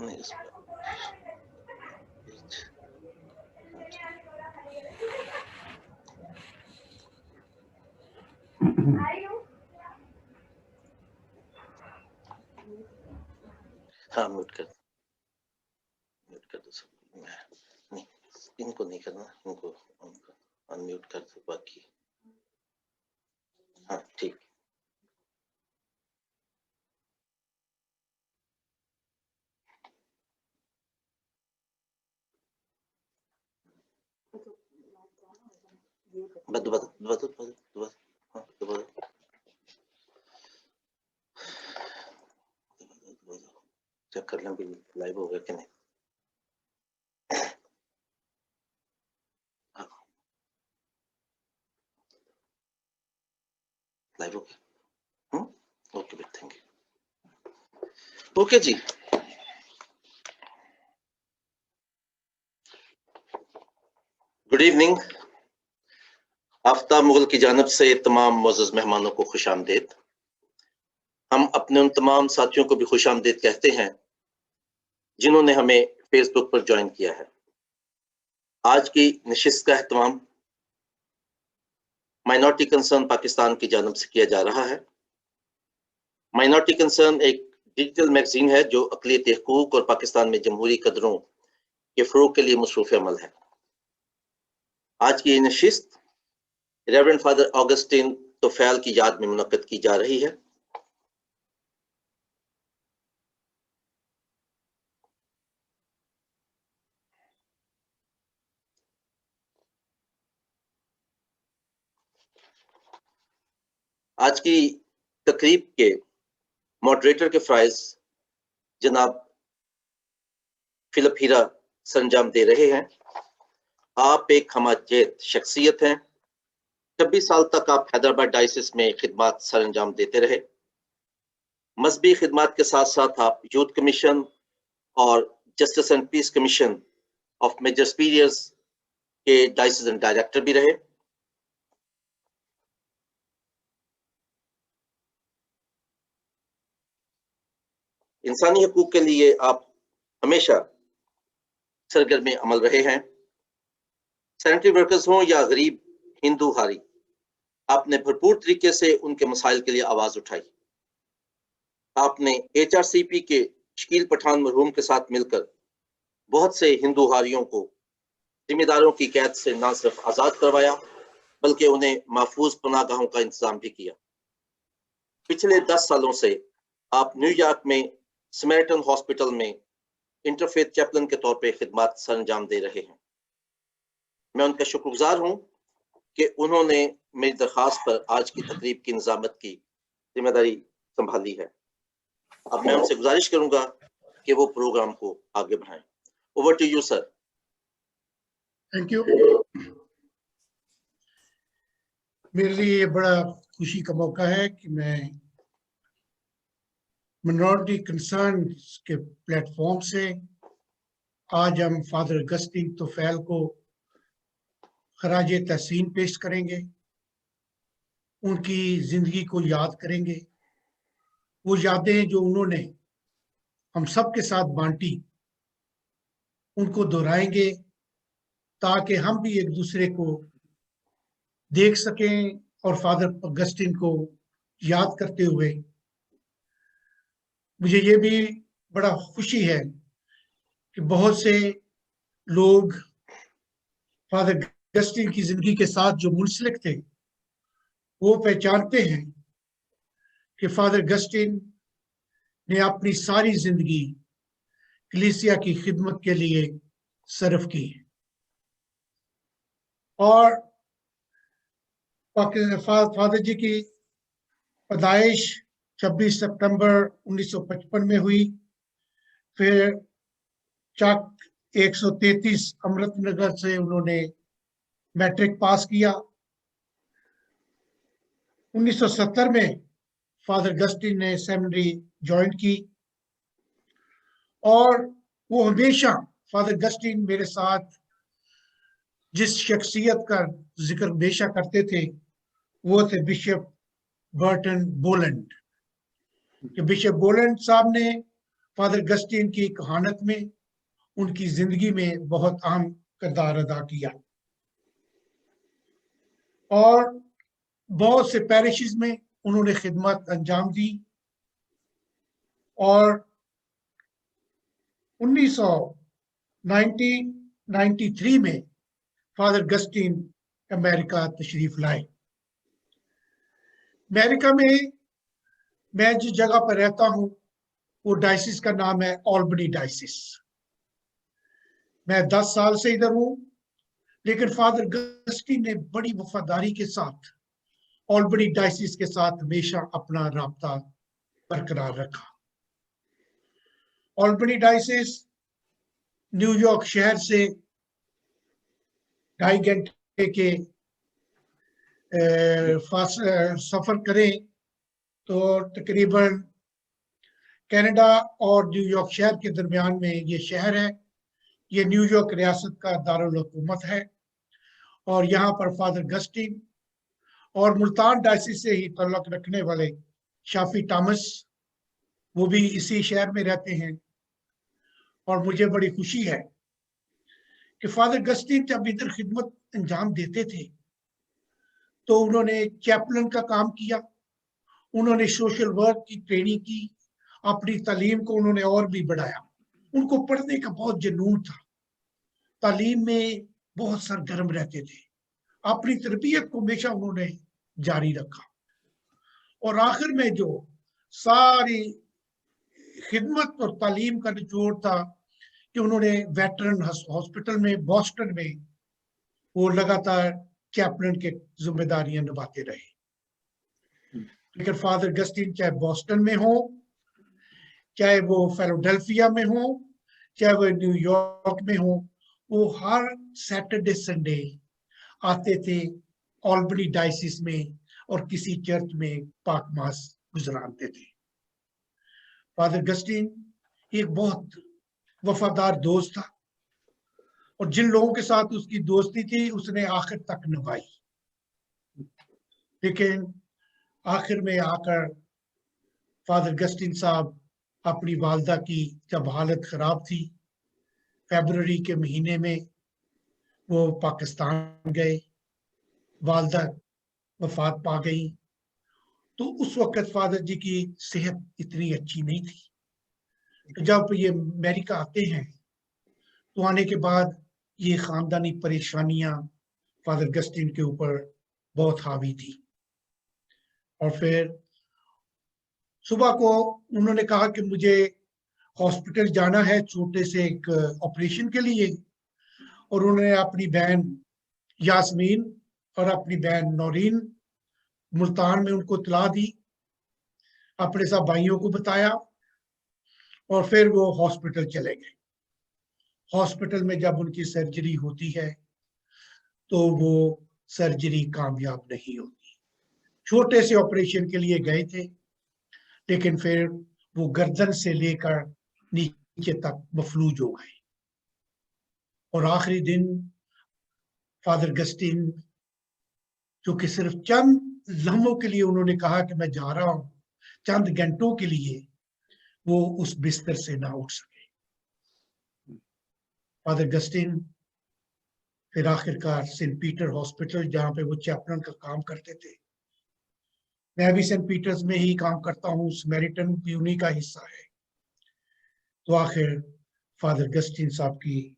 नहीं इस पर हाँ म्यूट कर दो सब। नहीं इनको नहीं करना, इनको अनम्यूट कर दो बाकी। हाँ ठीक। चेक कर लें लाइव हो गया कि नहीं। लाइव हो गया। Okay thank you. ओके जी, गुड इवनिंग। आफ्ताब मुगल की जानिब से तमाम मोअज़्ज़ज़ मेहमानों को खुशामदीद। हम अपने उन तमाम साथियों को भी खुशामदीद कहते हैं जिन्होंने हमें फेसबुक पर ज्वाइन किया है। आज की नशिस्त का एहतमाम माइनॉरिटी कंसर्न पाकिस्तान की जानिब से किया जा रहा है। माइनॉरिटी कंसर्न एक डिजिटल मैगजीन है जो अक़लियती हकूक़ और पाकिस्तान में जमहूरी कदरों के फ़रोग़ के लिए मसरूफ़ अमल है। आज की नशिस्त रेवरेंड फादर ऑगस्टिन तोफैल की याद में मुनक़्क़द की जा रही है। आज की तकरीब के मॉडरेटर के फ़राइज़ जनाब फिलिप हीरा सरंजाम दे रहे हैं। आप एक हमाजेत शख्सियत हैं। 26 साल तक आप हैदराबाद डायसिस में खिदमत सरंजाम देते रहे। मजहबी खिदमत के साथ साथ आप यूथ कमीशन और justice and peace commission of major superiors के डायसिस डायरेक्टर भी रहे। इंसानी हकूक के लिए आप हमेशा सरगर्म अमल रहे हैं। सैनिटरी वर्कर्स हों या गरीब हिंदू हारी, आपने भरपूर तरीके से उनके मसाइल के लिए आवाज उठाई। आपने HRCP के शकील पठान मरहूम के साथ मिलकर बहुत से हिंदू हारियों को जिम्मेदारों की कैद से न सिर्फ आज़ाद करवाया बल्कि उन्हें महफूज पनाहगाहों का इंतजाम भी किया। पिछले 10 सालों से आप न्यूयॉर्क में समैरिटन हॉस्पिटल में इंटरफेथ चैपलन के तौर पर खिदमत सरंजाम दे रहे हैं। मैं उनका शुक्रगुजार हूं कि उन्होंने मेरी दरख्वास्त पर आज की तकरीब की निजामत की जिम्मेदारी संभाली है। अब मैं उनसे गुजारिश करूंगा कि वो प्रोग्राम को आगे बढ़ाएं। Over to you sir. Thank you. मेरे लिए ये बड़ा खुशी का मौका है कि मैं मिनॉरिटी कंसर्न के प्लेटफॉर्म से आज हम फादर अगस्टिन तोफैल को खराज तहसीन पेश करेंगे, उनकी जिंदगी को याद करेंगे, वो यादें जो उन्होंने हम सब के साथ बांटी उनको दोहराएंगे ताकि हम भी एक दूसरे को देख सकें और फादर अगस्टिन को याद करते हुए मुझे ये भी बड़ा खुशी है कि बहुत से लोग फादर अगस्टिन की जिंदगी के साथ जो मुंसलिक थे वो पहचानते हैं कि फादर अगस्टिन ने अपनी सारी जिंदगी कलीसिया की खिदमत के लिए सर्व की और फादर जी की पैदाइश 26 सितंबर 1955 में हुई। फिर चक 133 अमृतनगर से उन्होंने मैट्रिक पास किया। 1970 में फादर अगस्टिन ने सेमिनरी ज्वाइन की और वो हमेशा फादर अगस्टिन मेरे साथ जिस शख्सियत का जिक्र हमेशा करते थे वो थे बिशप बर्टन बोलैंड। कि बिशप बोलैंड साहब ने फादर गस्टीन की कहानत में, उनकी जिंदगी में बहुत अहम किरदार अदा किया और बहुत से पैरिशेस में उन्होंने खिदमत अंजाम दी और 1993 में फादर गस्टीन अमेरिका तशरीफ लाए। अमेरिका में मैं जिस जगह पर रहता हूं वो डायसिस का नाम है ऑल्बनी डायसिस। मैं 10 साल से इधर हूं, लेकिन फादर गस्टीन ने बड़ी वफादारी के साथ ऑल्बनी डायसिस के साथ हमेशा अपना राब्ता बरकरार रखा। ऑल्बनी डायसिस न्यूयॉर्क शहर से 2.5 घंटे के सफर करें तो तकरीबन कनाडा और न्यूयॉर्क शहर के दरमियान में ये शहर है। ये न्यूयॉर्क रियासत का दारुल हुकूमत है और यहाँ पर फादर गस्टीन और मुल्तान डायसिस से ही तल्लुक रखने वाले शाफी थॉमस, वो भी इसी शहर में रहते हैं। और मुझे बड़ी खुशी है कि फादर गस्टीन जब इधर खिदमत अंजाम देते थे तो उन्होंने चैपलन का काम किया, उन्होंने सोशल वर्क की ट्रेनिंग की, अपनी तालीम को उन्होंने और भी बढ़ाया। उनको पढ़ने का बहुत जुनून था, तालीम में बहुत सरगर्म रहते थे, अपनी तरबियत को हमेशा उन्होंने जारी रखा। और आखिर में जो सारी खिदमत और तालीम का निचोड़ था कि उन्होंने वेटरन हॉस्पिटल में बॉस्टन में वो लगातार चैपलन के जिम्मेदारियां निभाते रहे। लेकिन फादर गस्टीन चाहे बॉस्टन में हो, चाहे वो फिलाडेल्फिया में हो, चाहे वो न्यूयॉर्क में हो, वो हर सैटरडे संडे आते थे ऑल्बनी डायसिस में और किसी चर्च में पाक मास गुजराते थे। फादर गस्टीन एक बहुत वफादार दोस्त था और जिन लोगों के साथ उसकी दोस्ती थी उसने आखिर तक निभाई। लेकिन आखिर में आकर फादर गस्टीन साहब अपनी वालदा की जब हालत खराब थी, फरवरी के महीने में वो पाकिस्तान गए, वालदा वफात पा गई। तो उस वक्त फादर जी की सेहत इतनी अच्छी नहीं थी। जब ये अमेरिका आते हैं तो आने के बाद ये खानदानी परेशानियां फादर गस्टीन के ऊपर बहुत हावी थी। और फिर सुबह को उन्होंने कहा कि मुझे हॉस्पिटल जाना है छोटे से एक ऑपरेशन के लिए, और उन्होंने अपनी बहन यास्मीन और अपनी बहन नौरीन मुल्तान में उनको इत्तला दी, अपने सब भाइयों को बताया और फिर वो हॉस्पिटल चले गए। हॉस्पिटल में जब उनकी सर्जरी होती है तो वो सर्जरी कामयाब नहीं होती। छोटे से ऑपरेशन के लिए गए थे, लेकिन फिर वो गर्दन से लेकर नीचे तक मफलूज हो गए और आखिरी दिन फादर गस्टीन, जो कि सिर्फ चंद लम्हों के लिए उन्होंने कहा कि मैं जा रहा हूं, चंद घंटों के लिए, वो उस बिस्तर से ना उठ सके। फादर गस्टीन फिर आखिरकार सेंट पीटर हॉस्पिटल, जहां पे वो चैपलन का काम करते थे, मैं भी सेंट पीटर्स में ही काम करता हूँ, समैरिटन भी उन्हीं का हिस्सा है, तो आखिर फादर गस्टीन साहब की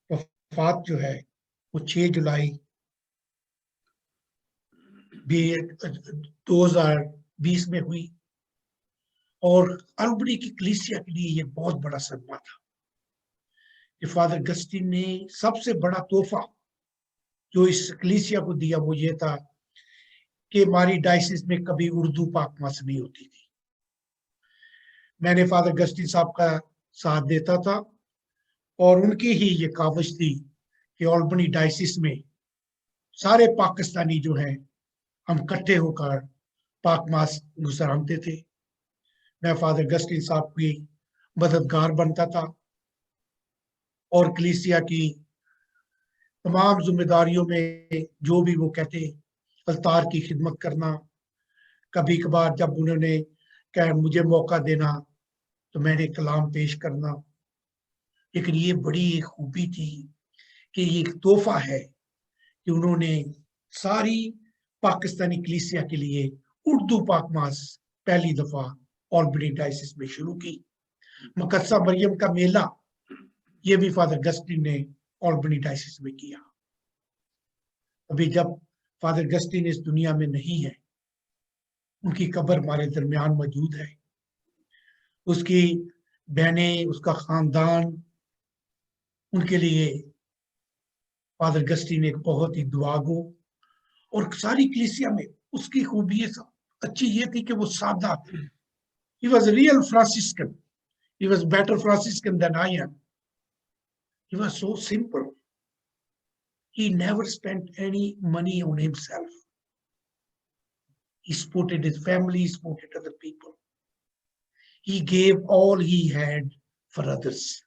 वफात जो है वो 6 जुलाई 2020 में हुई। और अल्बनी की कलीसिया के लिए ये बहुत बड़ा सदमा था कि फादर गस्टीन ने सबसे बड़ा तोहफा जो इस कलीसिया को दिया वो ये था कि हमारी डायसिस में कभी उर्दू पाकमास नहीं होती थी। मैंने फादर गस्टीन साहब का साथ देता था और उनकी ही ये काविश थी कि ऑल्बनी डायसिस में सारे पाकिस्तानी जो हैं हम इकट्ठे होकर पाकमास गुजराते थे। मैं फादर गस्टीन साहब की मददगार बनता था और कलीसिया की तमाम जिम्मेदारियों में जो भी वो कहते, अल्तार की खिदमत करना, कभी कभार जब उन्होंने कहा मुझे मौका देना तो मैंने कलाम पेश करना, लेकिन ये बड़ी एक खूबी थी कि ये एक तोहफा है कि उन्होंने सारी पाकिस्तानी कलीसिया के लिए उर्दू पाक मास पहली दफा ऑल्बनी डायसिस में शुरू की। मुकद्दसा मरियम का मेला ये भी फादर गस्टिन ने ऑल्बनी डायसिस में किया। अभी जब फादर गस्टिन इस दुनिया में नहीं है, उनकी कब्र हमारे दरमियान मौजूद है। उसकी बहनें, उसका खानदान, उनके लिए फादर गस्टिन एक बहुत ही दुआगो, और सारी कलीसिया में उसकी खूबी अच्छी ये थी कि वो सादा थे। He was a real Franciscan. He was better Franciscan than I am. He was so simple. He never spent any money on himself. He supported his family, he supported other people. He gave all he had for others.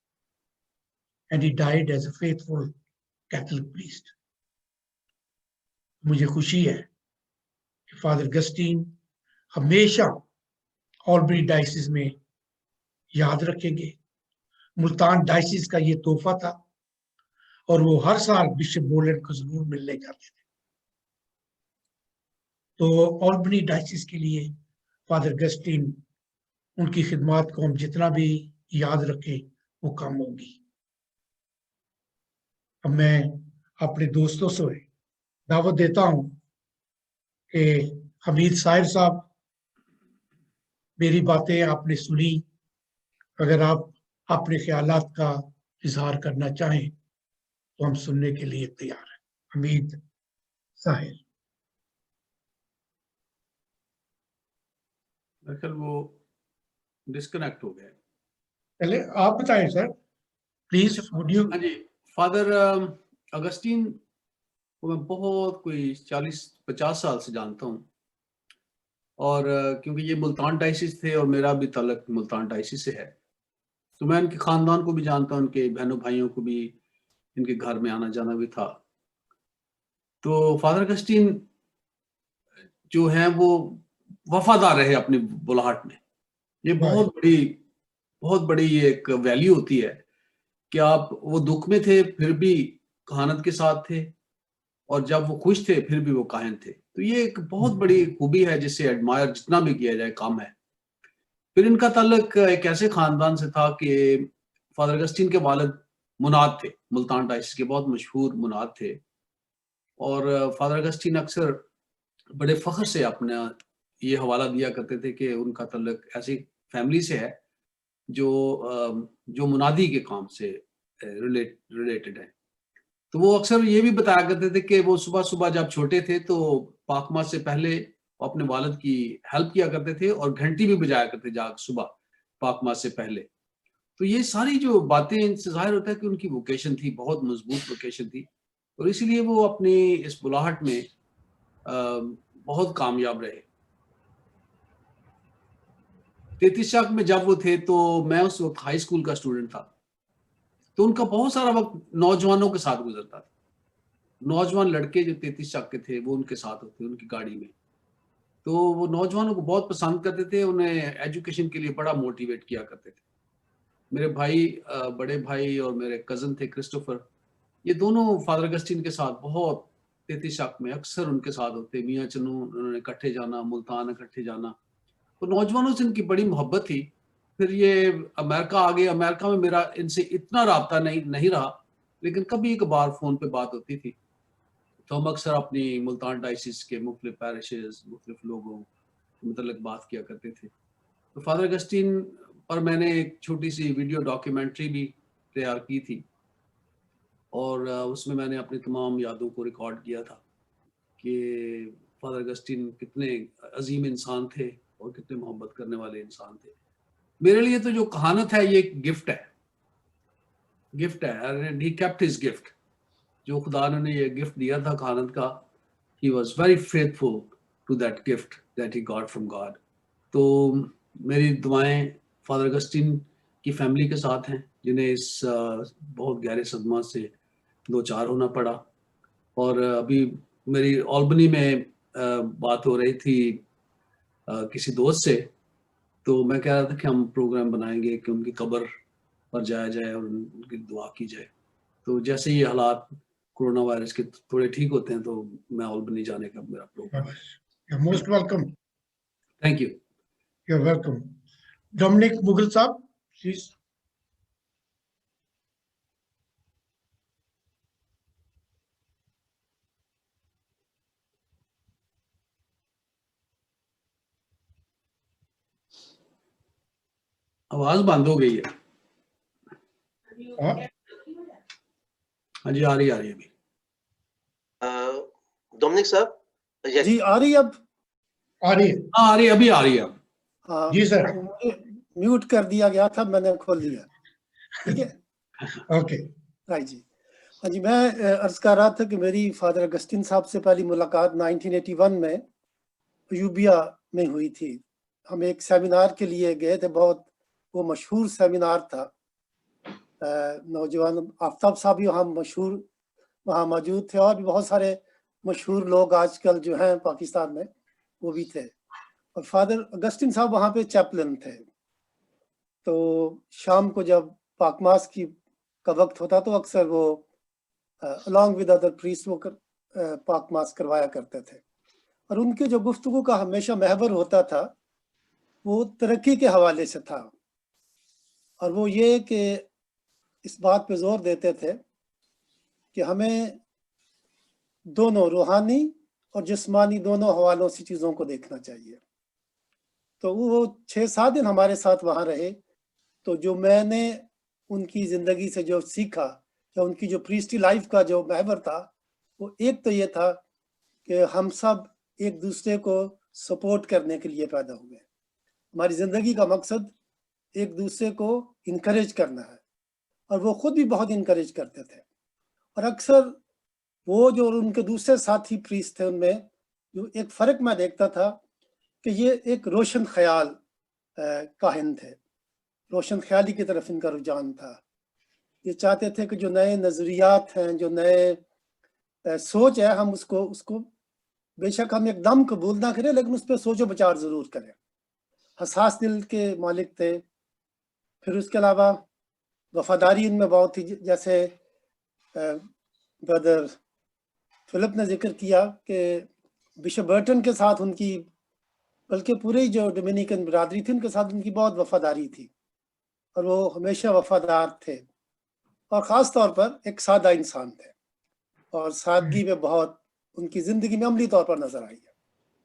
And he died as a faithful Catholic priest. मुझे खुशी है कि father गस्टीन हमेशा ऑल्बनी diocese में याद रखेंगे। Multan diocese का ये तोहफा था और वो हर साल बिशप बोलेंड को जरूर मिलने जाते थे। तो ऑल्बनी डायसिस के लिए फादर गस्टीन, उनकी खिदमत को हम जितना भी याद रखें वो कम होगी। अब मैं अपने दोस्तों से दावत देता हूं कि हमीद साहिर साहब, मेरी बातें आपने सुनी, अगर आप अपने ख्यालात का इजहार करना चाहें तो हम सुनने के लिए तैयार हैं। हमीद साहिर। दरअसल वो डिस्कनेक्ट हो गए। पहले आप बताएं सर, प्लीज। Would you? हाँ जी, फादर अगस्टीन को मैं बहुत कोई 40-50 साल से जानता हूँ, और क्योंकि ये मुल्तान डायसिस थे और मेरा भी ताल्लुक मुल्तान डायसिस से है, तो मैं इनके खानदान को भी जानता हूँ, उनके बहनों भाइयों को भी इनके घर में आना जाना भी था। तो फादर अगस्टीन जो है वो वफादार रहे अपनी बुलाहट में। ये बहुत बड़ी ये एक वैल्यू होती है कि आप वो दुख में थे फिर भी कहानत के साथ थे, और जब वो खुश थे फिर भी वो काहिन थे। तो ये एक बहुत बड़ी खूबी है जिसे एडमायर जितना भी किया जाए कम है। फिर इनका ताल्लुक एक ऐसे खानदान से था कि फादर अगस्टीन के वालिद मुनाद थे, मुल्तान डायसिस के बहुत मशहूर मुनाद थे, और फादर अगस्टीन अक्सर बड़े फख्र से अपना ये हवाला दिया करते थे कि उनका ताल्लुक ऐसी फैमिली से है जो मुनादी के काम से रिलेटेड है। तो वो अक्सर ये भी बताया करते थे कि वो सुबह जब छोटे थे तो पाकमा से पहले अपने वालिद की हेल्प किया करते थे और घंटी भी बजाया करते जाग सुबह पाकमा से पहले। तो ये सारी जो बातें, इनसे जाहिर होता है कि उनकी वोकेशन थी, बहुत मजबूत वोकेशन थी, और इसीलिए वो अपनी इस बुलाहट में बहुत कामयाब रहे। 33 शाख में जब वो थे तो मैं उस वक्त हाई स्कूल का स्टूडेंट था, तो उनका बहुत सारा वक्त नौजवानों के साथ गुजरता था। नौजवान लड़के जो 33 शाख के थे वो उनके साथ होते, उनकी गाड़ी में। तो वो नौजवानों को बहुत पसंद करते थे, उन्हें एजुकेशन के लिए बड़ा मोटिवेट किया करते थे। मेरे भाई, बड़े भाई और मेरे कजन थे क्रिस्टोफर, ये दोनों फादर अगस्टीन के साथ बहुत 33 शाख में अक्सर उनके साथ होते। मियाँ चनू उन्होंने इकट्ठे जाना, मुल्तान इकट्ठे जाना, तो नौजवानों से इनकी बड़ी मोहब्बत थी। फिर ये अमेरिका आ गए। अमेरिका में मेरा इनसे इतना राब्ता नहीं रहा, लेकिन कभी एक बार फोन पे बात होती थी, तो हम अक्सर अपनी मुल्तान डायसिस के मुख्तलिफ पैरिशेस, मुख्तलिफ लोगों के मतलब बात किया करते थे। तो फादर अगस्टीन पर मैंने एक छोटी सी वीडियो डॉक्यूमेंट्री भी तैयार की थी, और उसमें मैंने अपनी तमाम यादों को रिकॉर्ड किया था कि फादर अगस्टीन कितने अजीम इंसान थे और कितने मोहब्बत करने वाले इंसान थे। मेरे लिए तो जो कहानत है ये एक गिफ्ट है, and he kept his gift। जो खुदा ने ये गिफ्ट दिया था कहानत का, he was very faithful to that gift that he got from God। तो मेरी दुआएं फादर अगस्टीन की फैमिली के साथ हैं, जिन्हें इस बहुत गहरे सदमा से दो चार होना पड़ा। और अभी मेरी ऑल्बनी में बात हो रही थी किसी दोस्त से, तो मैं कह रहा था कि हम प्रोग्राम बनाएंगे कि उनकी कब्र पर जाया जाए और उनकी दुआ की जाए। तो जैसे ये हालात कोरोना वायरस के थोड़े ठीक होते हैं तो मैं ऑल्बनी जाने का मेरा प्रोग्राम है। You're most welcome. Thank you. You're welcome. Dominic Mughal साहब, please. आवाज बंद हो गई है। हाँ, हाँ जी, आ रही है अभी। डोमिनिक साहब, yes. जी आ रही अब? आ रही है। हाँ, आ रही है, अभी आ रही है। हाँ जी सर। मुझे म्यूट कर दिया गया था, मैंने खोल दिया। ठीक है, ओके। राइट जी। हाँ जी, मैं अर्ज कर रहा था कि मेरी फादर अगस्टिन साहब से पहली मुलाकात 1981 में यूबिया में हुई थी। हम एक सेमिनार के लिए गए थे, बहुत वो मशहूर सेमिनार था। नौजवान आफ्ताब साहब भी वहाँ मशहूर वहाँ मौजूद थे, और भी बहुत सारे मशहूर लोग आजकल जो हैं पाकिस्तान में वो भी थे। और फादर अगस्टिन साहब वहाँ पे चैपलन थे। तो शाम को जब पाकमास की का वक्त होता तो अक्सर वो अलॉन्ग विद अदर प्रीस्ट वो पाकमास करवाया करते थे। और उनके जो गुफ्तगू का हमेशा महवर होता था वो तरक्की के हवाले से था। और वो ये कि इस बात पे जोर देते थे कि हमें दोनों रूहानी और जिस्मानी दोनों हवालों से चीज़ों को देखना चाहिए। तो वो 6-7 दिन हमारे साथ वहाँ रहे। तो जो मैंने उनकी ज़िंदगी से जो सीखा, या उनकी जो प्रीस्टी लाइफ का जो महवर था, वो एक तो ये था कि हम सब एक दूसरे को सपोर्ट करने के लिए पैदा हुए। हमारी ज़िंदगी का मकसद एक दूसरे को इनकरेज करना है, और वो खुद भी बहुत इनकरेज करते थे। और अक्सर वो जो उनके दूसरे साथी प्रीस्ट थे उनमें जो एक फ़र्क मैं देखता था कि ये एक रोशन ख्याल काहिन थे, रोशन ख्याली की तरफ इनका रुझान था। ये चाहते थे कि जो नए नज़रियात हैं, जो नए सोच है, हम उसको बेशक हम एकदम कबूल ना करें, लेकिन उस पर सोचो विचार ज़रूर करें। हसास दिल के मालिक थे। फिर उसके अलावा वफादारी उनमें बहुत थी। जैसे ब्रदर फिलिप ने जिक्र किया कि बिशप बर्टन के साथ उनकी, बल्कि पूरे जो डोमिनिकन बरादरी थी उनके साथ उनकी बहुत वफादारी थी, और वो हमेशा वफादार थे। और ख़ास तौर पर एक सादा इंसान थे, और सादगी में बहुत उनकी ज़िंदगी में अमली तौर पर नज़र आई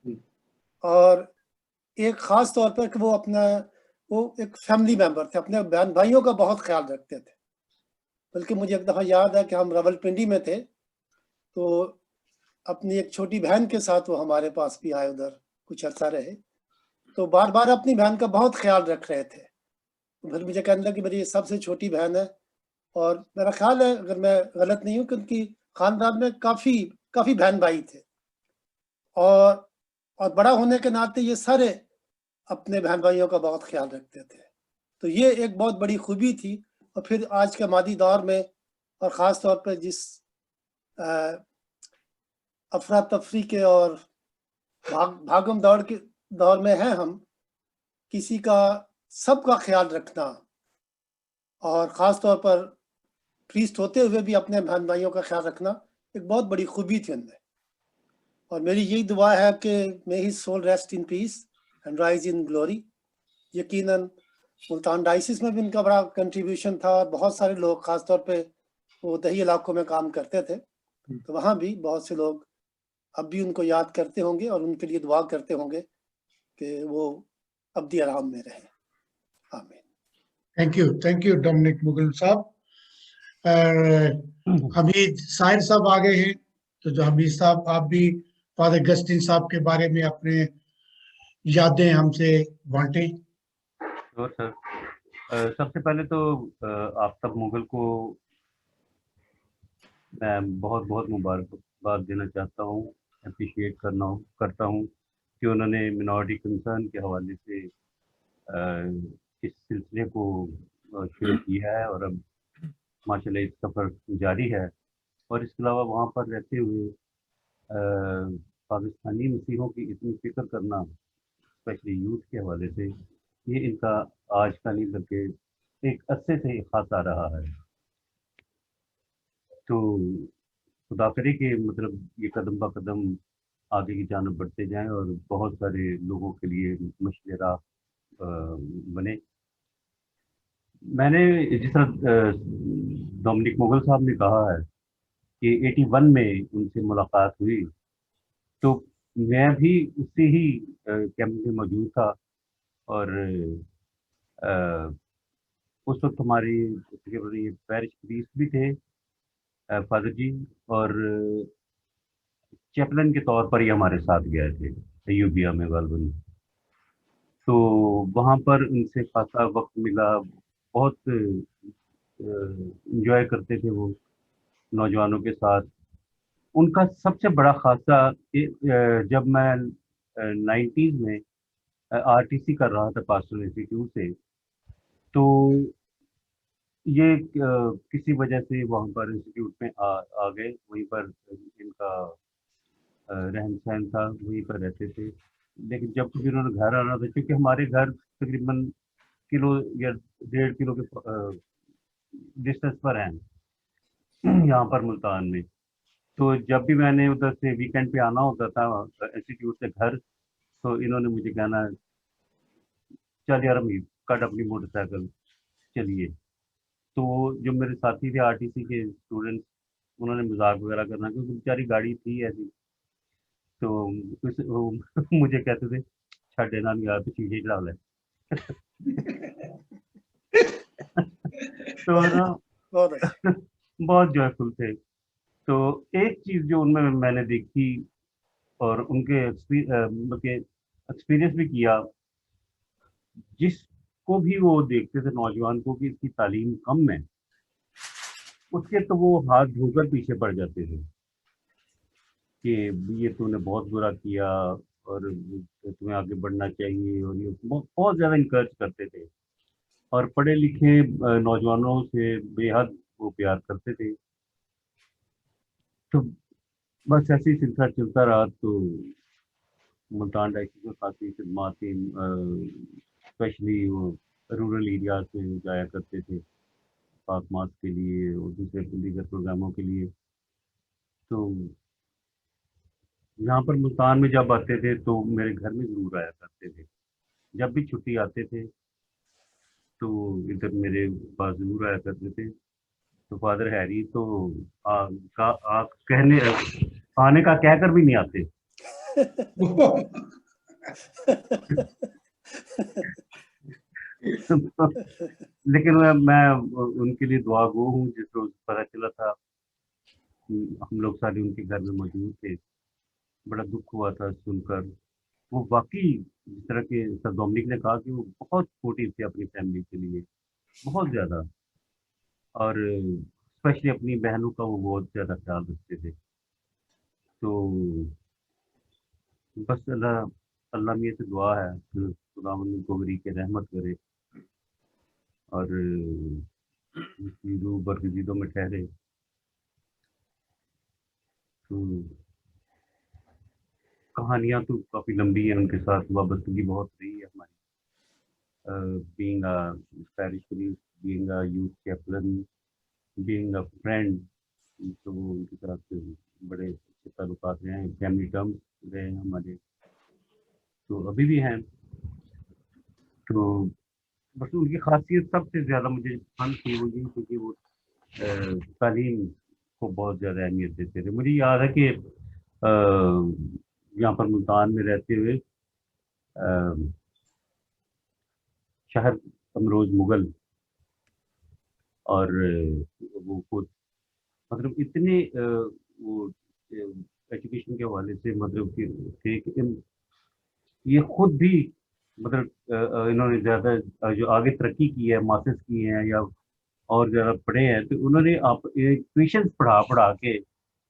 है। और एक ख़ास तौर पर कि वो एक फैमिली मेंबर थे, अपने बहन भाइयों का बहुत ख्याल रखते थे। बल्कि मुझे एक दफ़ा याद है कि हम रावलपिंडी में थे, तो अपनी एक छोटी बहन के साथ वो हमारे पास भी आए, उधर कुछ अर्सा रहे। तो बार बार अपनी बहन का बहुत ख्याल रख रहे थे। फिर मुझे कहने लगा कि मेरी सबसे छोटी बहन है, और मेरा ख्याल है, अगर मैं गलत नहीं हूँ, कि उनकी खानदान में काफ़ी बहन भाई थे, और बड़ा होने के नाते ये सारे अपने बहन भाइयों का बहुत ख्याल रखते थे। तो ये एक बहुत बड़ी खूबी थी। और फिर आज के मादी दौर में, और ख़ास तौर पर जिस अफरा तफरी के और भागम दौड़ के दौर में हैं हम, किसी का सबका ख्याल रखना, और ख़ास तौर पर प्रीस्ट होते हुए भी अपने बहन भाइयों का ख्याल रखना, एक बहुत बड़ी खूबी थी उनमें। और मेरी यही दुआ है कि may his soul rest in peace and rise in glory. यकीनन मुल्तान डायसिस में भी उनका बड़ा कंट्रीब्यूशन था, और बहुत सारे लोग, ख़ास तौर पे वो दही इलाकों में काम करते थे, तो वहाँ भी बहुत से लोग अब भी उनको याद करते होंगे और उनके लिए दुआ करते होंगे कि वो अब्दी आराम में रहें। आमीन। थैंक यू डोमिनिक मुगल साहब। हमीद साहिर साहब आ गए हैं, तो जो हमीद साहब, आप भी फादर अगस्टिन साहब के बारे में अपने यादें हमसे बांटें। तो सर, सबसे पहले तो आफ्ताब मुगल को मैं बहुत बहुत मुबारकबाद देना चाहता हूँ, अप्रिशिएट करता हूँ कि उन्होंने मिनॉरिटी कंसर्न के हवाले से इस सिलसिले को शुरू किया है, और अब माशाल्लाह इस सफ़र जारी है। और इसके अलावा वहाँ पर रहते हुए पाकिस्तानी मसीहों की इतनी फिक्र करना, स्पेशली यूथ के हवाले से, ये इनका आज का नहीं बल्कि एक अरसे से खासा रहा है। तो खुदा करे कि मतलब ये कदम ब कदम आगे की जानब बढ़ते जाएं और बहुत सारे लोगों के लिए मशले राह बने। मैंने जिस तरह डोमिनिक मुगल साहब ने कहा है कि 81 में उनसे मुलाकात हुई, तो मैं भी उसी ही कैंप में मौजूद था। और अ, उस वक्त हमारी पैरिश प्रीस्ट भी थे फादर जी, और चैपलन के तौर पर ही हमारे साथ गए थे यूबिया में गालबन। तो वहाँ पर उनसे खासा वक्त मिला, बहुत इंजॉय करते थे वो नौजवानों के साथ। उनका सबसे बड़ा खासा जब मैं 90s में आरटीसी कर रहा था पास्टरल इंस्टीट्यूट से, तो ये किसी वजह से वहाँ पर इंस्टीट्यूट में आ गए। वहीं पर इनका रहन सहन था, वहीं पर रहते थे। लेकिन जब भी उन्होंने घर आना था, क्योंकि हमारे घर तकरीबन किलो या 1.5 किलो के डिस्टेंस पर हैं यहाँ पर मुल्तान में। तो जब भी मैंने उधर से वीकेंड पे आना होता था इंस्टीट्यूट से घर, तो इन्होंने मुझे कहना, चल यार अमीर कट अपनी मोटरसाइकिल चलिए। तो जो मेरे साथी थे आरटीसी के स्टूडेंट्स, उन्होंने मजाक वगैरह करना, क्योंकि बेचारी गाड़ी थी ऐसी। तो वो मुझे कहते थे, छा देना नहीं यार तो शीशे चढ़ा ले। तो ना बहुत अच्छा। बहुत जॉयफुल थे। तो एक चीज जो उनमें मैंने देखी और उनके एक्सपीरियंस भी किया, जिसको भी वो देखते थे नौजवान को कि इसकी तालीम कम है, उसके तो वो हाथ धोकर पीछे पड़ जाते थे कि ये तूने बहुत बुरा किया और तुम्हें आगे बढ़ना चाहिए, और ये बहुत ज्यादा इंकरेज करते थे। और पढ़े लिखे नौजवानों से बेहद वो प्यार करते थे। तो बस ऐसे ही सिलसिला चलता रहा। तो मुल्तान डायसिस में खासी खिदमात थी, स्पेशली वो रूरल एरियाज में जाया करते थे पाक मास के लिए और दूसरे दीगर प्रोग्रामों के लिए। तो यहाँ पर मुल्तान में जब आते थे तो मेरे घर में ज़रूर आया करते थे। जब भी छुट्टी आते थे तो इधर मेरे पास ज़रूर आया करते थे। तो फादर हैरी तो कहने आने का कहकर भी नहीं आते। लेकिन मैं उनके लिए दुआ गो हूँ। जिस रोज पता चला था हम लोग सारे उनके घर में मौजूद थे, बड़ा दुख हुआ था सुनकर। वो वाकई जिस तरह के सर डोमिनिक ने कहा कि वो बहुत सपोर्टिव थे अपनी फैमिली के लिए, बहुत ज़्यादा। और स्पेशली अपनी बहनों का वो बहुत ज़्यादा ख्याल रखते थे। तो बस अल्लाह अल्लाह मियाँ से दुआ है कि खुदा उनको गरी के रहमत करे और उनकी रूह बरगजीदों में ठहरे। तो कहानियाँ तो काफ़ी लंबी है, उनके साथ वाबस्तगी बहुत रही है हमारी। Being a parish priest, being a youth Chaplin, being a friend, तो उनके साथ बड़े अच्छे ताल्लुकात रहे हैं, फैमिली टर्म्स रहे हैं हमारे, तो अभी भी हैं। तो बस उनकी खासियत सबसे ज़्यादा मुझे पसंद थी वो ये, क्योंकि वो तालीम को बहुत ज़्यादा अहमियत देते थे। मुझे याद है कि यहाँ पर मुल्तान में रहते हुए शहर अमरोज मुगल और वो खुद मतलब इतने वो एजुकेशन के हवाले से मतलब कि थे कि ये खुद भी मतलब इन्होंने ज़्यादा जो आगे तरक्की की है, मास्टर्स की हैं या और ज़्यादा पढ़े हैं, तो उन्होंने आप ट्यूशन पढ़ा पढ़ा के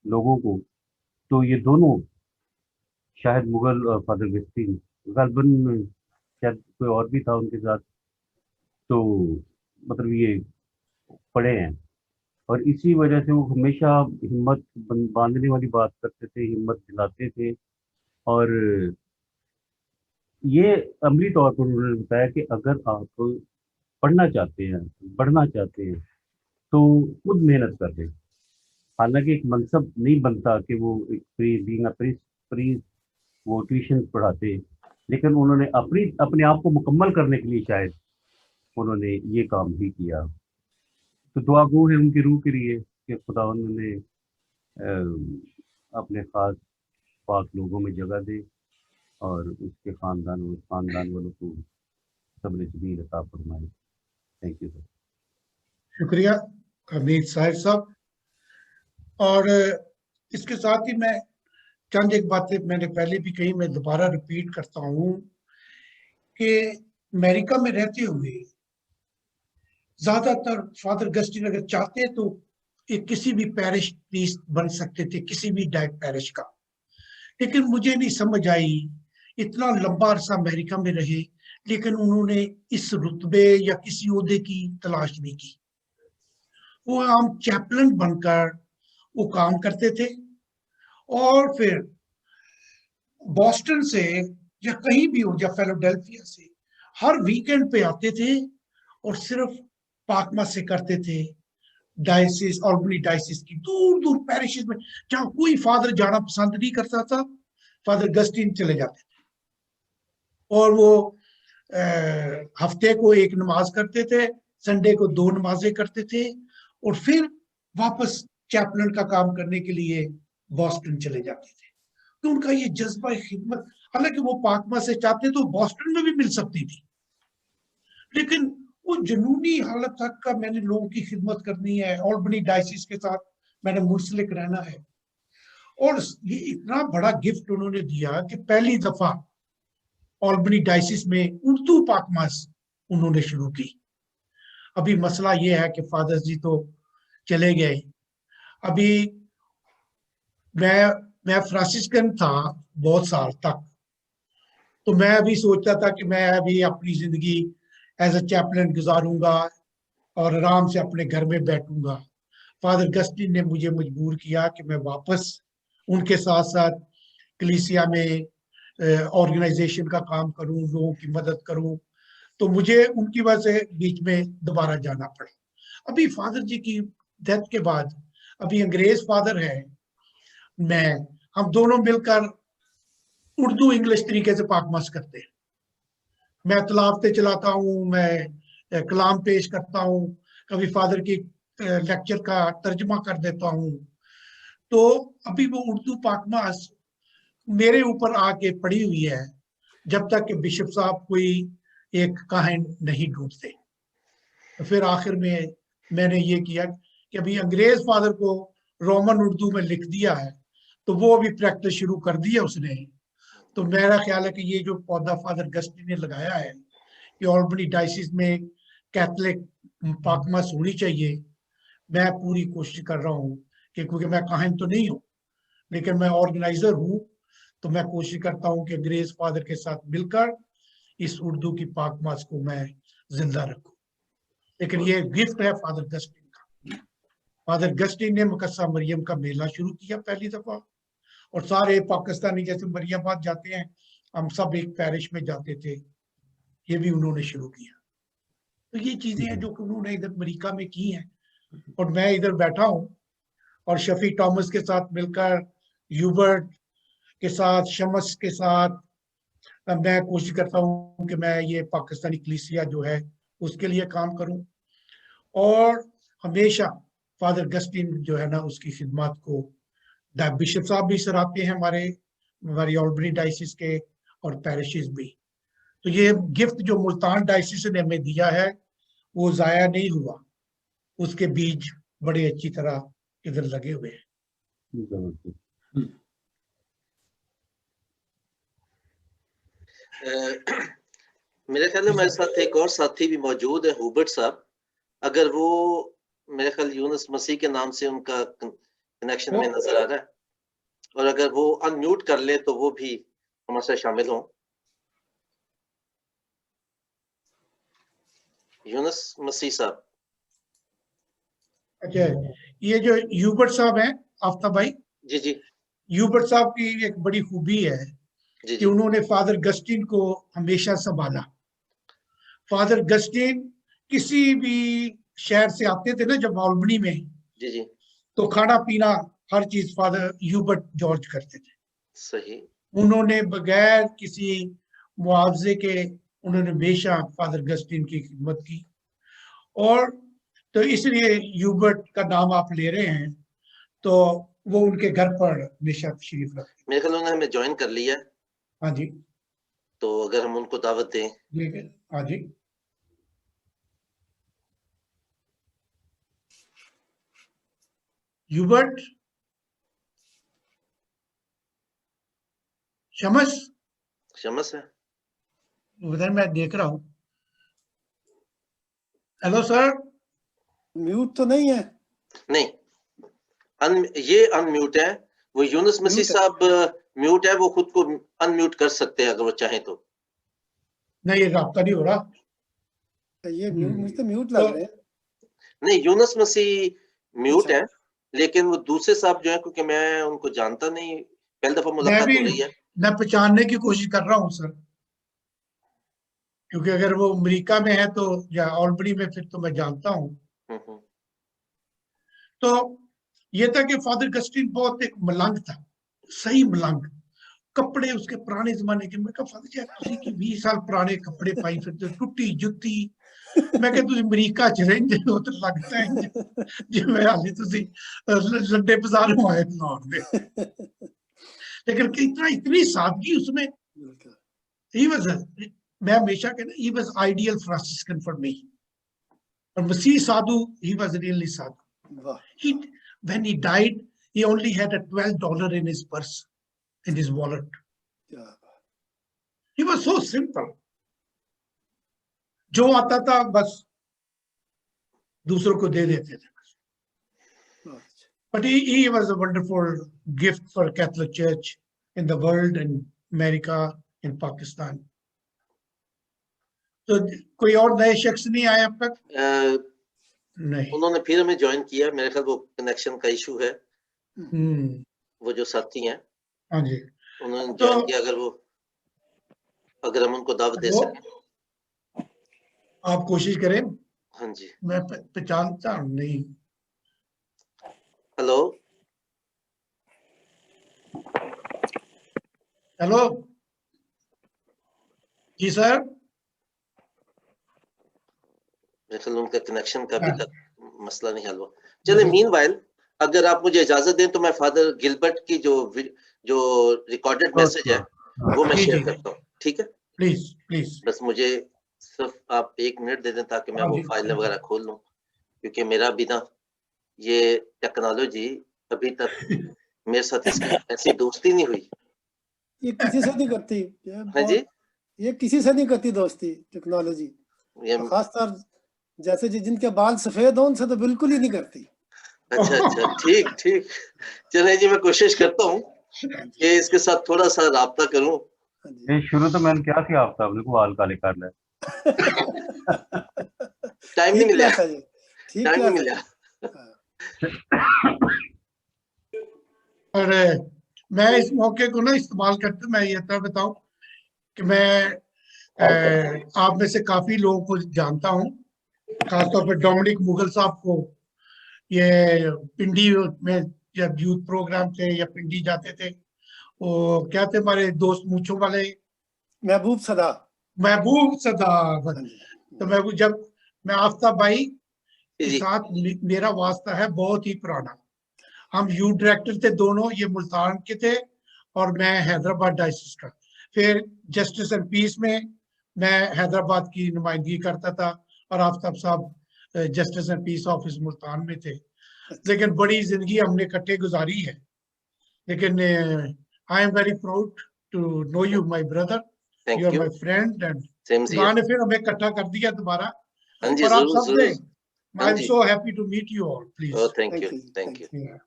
लोगों को। तो ये दोनों शायद मुगल और फादर गस्टीन गालबन शायद कोई और भी था उनके साथ, तो मतलब ये पढ़े हैं। और इसी वजह से वो हमेशा हिम्मत बांधने वाली बात करते थे, हिम्मत दिलाते थे। और ये अमली तौर पर उन्होंने बताया कि अगर आप पढ़ना चाहते हैं, बढ़ना चाहते हैं, तो खुद मेहनत कर लें। हालांकि एक मनसब नहीं बनता कि वो एक फ्री वो ट्यूशन पढ़ाते, लेकिन उन्होंने अपने आप को मुकम्मल करने के लिए शायद उन्होंने ये काम भी किया। तो दुआ गो है उनकी रूह के लिए कि खुदा उन्होंने अपने खास पाक लोगों में जगह दे और उसके खानदान वालों को सब्र जमील अता फरमाए। Thank you sir. शुक्रिया हमीद साहिब साहब। और इसके साथ ही मैं चंद एक बातें मैंने पहले भी कही, मैं दोबारा रिपीट करता हूँ कि अमेरिका में रहते हुए ज्यादातर फादर अगस्टीन अगर चाहते तो एक किसी भी पैरिश प्रीस्ट बन सकते थे, किसी भी डायरेक्ट पैरिश का। लेकिन मुझे नहीं समझ आई, इतना लंबा अरसा अमेरिका में रहे लेकिन उन्होंने इस रुतबे या किसी ओहदे की तलाश नहीं की। वो आम चैपलन बनकर वो काम करते थे और फिर बॉस्टन से या कहीं भी हो, या फिलाडेल्फिया से हर वीकेंड पे आते थे और सिर्फ पाकमा से करते थे डायसिस, ऑल्बनी डायसिस की दूर दूर पैरिशेस में जहां कोई फादर जाना पसंद नहीं करता था, फादर अगस्टीन चले जाते थे और वो हफ्ते को एक नमाज करते थे, संडे को 2 नमाजें करते थे और फिर वापस चैपलन का काम करने के लिए बॉस्टन चले जाते थे। तो उनका ये जज्बा खिदमत, हालांकि वो पाकमा से चाहते तो बॉस्टन में भी मिल सकती थी, लेकिन वो जुनूनी हालत तक का मैंने लोगों की खिदमत करनी है, ऑल्बनी डायसिस के साथ मैंने मुंसलिक रहना है। और ये इतना बड़ा गिफ्ट उन्होंने दिया कि पहली दफा ऑल्बनी डायसिस में उर्दू पाकमास उन्होंने शुरू की। अभी मसला ये है कि फादर जी तो चले गए। अभी मैं फ्रांसिस्कन था बहुत साल तक, तो मैं अभी सोचता था कि मैं अभी अपनी जिंदगी एज अ चैपलन गुजारूंगा और आराम से अपने घर में बैठूंगा। फादर अगस्टीन ने मुझे मजबूर किया कि मैं वापस उनके साथ साथ कलीसिया में ऑर्गेनाइजेशन का काम करूं, लोगों की मदद करूं। तो मुझे उनकी वजह से बीच में दोबारा जाना पड़ा। अभी फादर जी की डेथ के बाद अभी अंग्रेज फादर है, हम दोनों मिलकर उर्दू इंग्लिश तरीके से पाकमास करते हैं। मैं तलावते चलाता हूँ, मैं कलाम पेश करता हूँ, कभी फादर की लेक्चर का तर्जमा कर देता हूँ। तो अभी वो उर्दू पाकमास मेरे ऊपर आके पड़ी हुई है जब तक कि बिशप साहब कोई एक काहिन नहीं ढूंढते। तो फिर आखिर में मैंने ये किया कि अभी अंग्रेज फादर को रोमन उर्दू में लिख दिया है, तो वो अभी प्रैक्टिस शुरू कर दी है उसने। तो मेरा ख्याल है कि ये जो पौधा फादर अगस्टीन ने लगाया है कि ऑल्बनी डायसिस में कैथलिक पाकमास होनी चाहिए, मैं पूरी कोशिश कर रहा हूँ कि क्योंकि मैं काहिन तो नहीं हूँ लेकिन मैं ऑर्गेनाइजर हूँ, तो मैं कोशिश करता हूँ कि अंग्रेज फादर के साथ मिलकर इस उर्दू की पाकमास को मैं जिंदा रखूं। लेकिन ये गिफ्ट है फादर अगस्टीन का। फादर अगस्टीन ने मुकद्दसा मरियम का मेला शुरू किया पहली दफा, और सारे पाकिस्तानी जैसे मरियमाबाद जाते हैं, हम सब एक पैरिश में जाते थे, ये भी उन्होंने शुरू किया। तो ये चीजें हैं जो उन्होंने इधर अमेरिका में की हैं। और मैं इधर बैठा हूँ और शफी थॉमस के साथ मिलकर, यूबर्ट के साथ, शमस के साथ मैं कोशिश करता हूँ कि मैं ये पाकिस्तानी कलीसिया जो है उसके लिए काम करूँ। और हमेशा फादर अगस्टीन जो है ना उसकी खिदमत को बिशप साहब भी सराहते हैं, हमारी ऑल्बनी डायसिस के और पैरिशेस भी। तो ये गिफ्ट जो मुल्तान डायसिस ने हमें दिया है वो जाया नहीं हुआ, उसके बीज बड़े अच्छी तरह इधर लगे हुए हैं। मेरे ख्याल में हमारे साथ एक और साथी भी मौजूद है, हुबर्ट साहब। अगर वो, मेरे ख्याल यूनुस मसीह के नाम से उनका कनेक्शन में नजर आ रहा है, और अगर वो अनम्यूट कर ले तो वो भी हमारे साथ शामिल हों। यूनुस मसीह साहब। अच्छा, ये जो यूबर्ट साहब हैं आफ्ताब भाई, जी जी, यूबर्ट साहब की एक बड़ी खूबी है जी कि जी उन्होंने फादर गस्टिन को हमेशा संभाला। फादर गस्टिन किसी भी शहर से आते थे ना जब ऑल्बनी में, जी जी तो खाना पीना हर चीज फादर ह्यूबर्ट जॉर्ज करते थे। सही। उन्होंने बगैर किसी मुआवजे के उन्होंने हमेशा फादर गस्टिन की खिदमत की। और तो इसलिए ह्यूबर्ट का नाम आप ले रहे हैं, तो वो उनके घर पर हमेशा तशरीफ रखते। मेरे ख्याल उन्होंने हमें ज्वाइन कर लिया है, हाँ जी, तो अगर हम उनको दावत दें। ठीक है। हाँ जी, ह्यूबर्ट शमस, शमस है। उधर मैं देख रहा हूँ। Hello sir. म्यूट तो नहीं है? नहीं, ये अनम्यूट है। वो यूनुस मसीह म्यूट है। साहब म्यूट है, वो खुद को अनम्यूट कर सकते हैं अगर वो चाहें तो। नहीं, ये राब्ता नहीं हो रहा। ये म्यूट, मुझे तो म्यूट तो लग रहे हैं। नहीं, यूनुस मसीह म्यूट अच्छा। है, लेकिन वो दूसरे साहब जो है, क्योंकि मैं उनको जानता नहीं, पहली दफा मैं मुलाकात भी हो रही है। मैं पहचानने की कोशिश कर रहा हूँ सर, क्योंकि अगर वो अमेरिका में है तो या ऑल्बनी में, फिर तो मैं जानता हूँ। हम्म। तो ये था कि फादर गस्टिन बहुत एक मलंग था, सही मलंग। कपड़े उसके पुराने जमाने के। मैं कहा फादर जी तुसी की 20 साल पुराने कपड़े पाई फिरते हो, टुट्टी जुत्ती। मैं कहा तुसी अमेरिका च रहिंदे हो तो लगता है जिवें हाली तुसी लड्डे बाजारों आए लाहौर दे। लेकिन इतना इतनी सादगी उसमें। ही वाज, मैं हमेशा कहना, he was ideal Franciscan for me. और मसीह साधु, ही वाज रियली साधु। वाह। He, when he died, he only had a $12 in his purse, in his wallet. क्या He was so simple. जो आता था बस दूसरों को दे देते थे। बात। But he was a wonderful gift for Catholic Church in the world, in America, in Pakistan. तो कोई और नए शख्स नहीं आए अब तक? नहीं। उन्होंने फिर हमें ज्वाइन किया, मेरे ख्याल वो कनेक्शन का इशू है। वो जो साथी हैं, हाँ जी, उन्होंने तो ज्वाइन किया। अगर हम उनको दावत दे वो सकें। आप कोशिश करें। हाँ जी। मैं पहचानता नहीं। हेलो। हेलो जी सर। मेरे ख्याल उनका कनेक्शन का भी हाँ, तक मसला नहीं हल हुआ। चले, मीनवाइल अगर आप मुझे इजाजत दें तो मैं फादर गिलबर्ट की जो रिकॉर्डेड मैसेज है वो मैं जी शेयर जी, करता हूँ, ठीक है? Please please. बस मुझे सिर्फ आप 1 मिनट दे दें ताकि मैं हाँ वो जी, फाइलें वगैरह खोल लूँ, क्योंकि मेरा भी ना ये टेक्नोलॉजी अभी तक मेरे साथ इसकी ऐसी दोस्ती नहीं हुई। ये किसी से नहीं करती। ये हाँ जी, बहुत, ये किसी से नहीं करती दोस्ती टेक्नोलॉजी। ये तो खासतौर जैसे जिनके बाल सफेद हों उनसे तो बिल्कुल ही नहीं करती। अच्छा अच्छा, ठीक ठीक। चलिए जी, मैं कोशिश करता हूँ हाँ जी, कि इसके साथ थोड़ा सा राब्ता करूँ। हाँ जी। ये शुरू तो मैंने क्या थी आफ्ताब ने को बाल काले कर ले। टाइम नहीं ठीक मिला, क्या था ये? ठीक टाइम क्या नहीं था मिला। ये? हाँ। और मैं इस मौके को ना इस्तेमाल करते, मैं ये तो बताऊं कि मैं आप में से काफी लोगों को जानता हूं, खासतौर पर डोमिनिक मुगल साहब को। ये पिंडी में जब यूथ प्रोग्राम थे या पिंडी जाते थे, वो क्या थे हमारे दोस्त मूंछों वाले, महबूब सदा। महबूब सदाकत। हाँ जी। तो जब मैं आफ्ताब भाई जी के जी साथ मेरा वास्ता है बहुत ही पुराना। हम यूथ डायरेक्टर थे दोनों, ये मुल्तान के थे और मैं हैदराबाद डायसिस का। फिर जस्टिस एंड पीस में मैं हैदराबाद की नुमाइंदगी करता था और आफ्ताब साहब justice and peace office Multan में थे। अच्छा। लेकिन बड़ी जिंदगी हमने इकट्ठे गुजारी है। लेकिन I am very proud to know you my brother, you thank are you. My friend. And same खुदा हियर। ने फिर हमें इकट्ठा कर दिया दोबारा। हाँ जी, और आप जरूर सब ने, जरूर। हाँ आई एम जी। So happy to meet you all. Oh, please. Thank you thank you. Thank you. Thank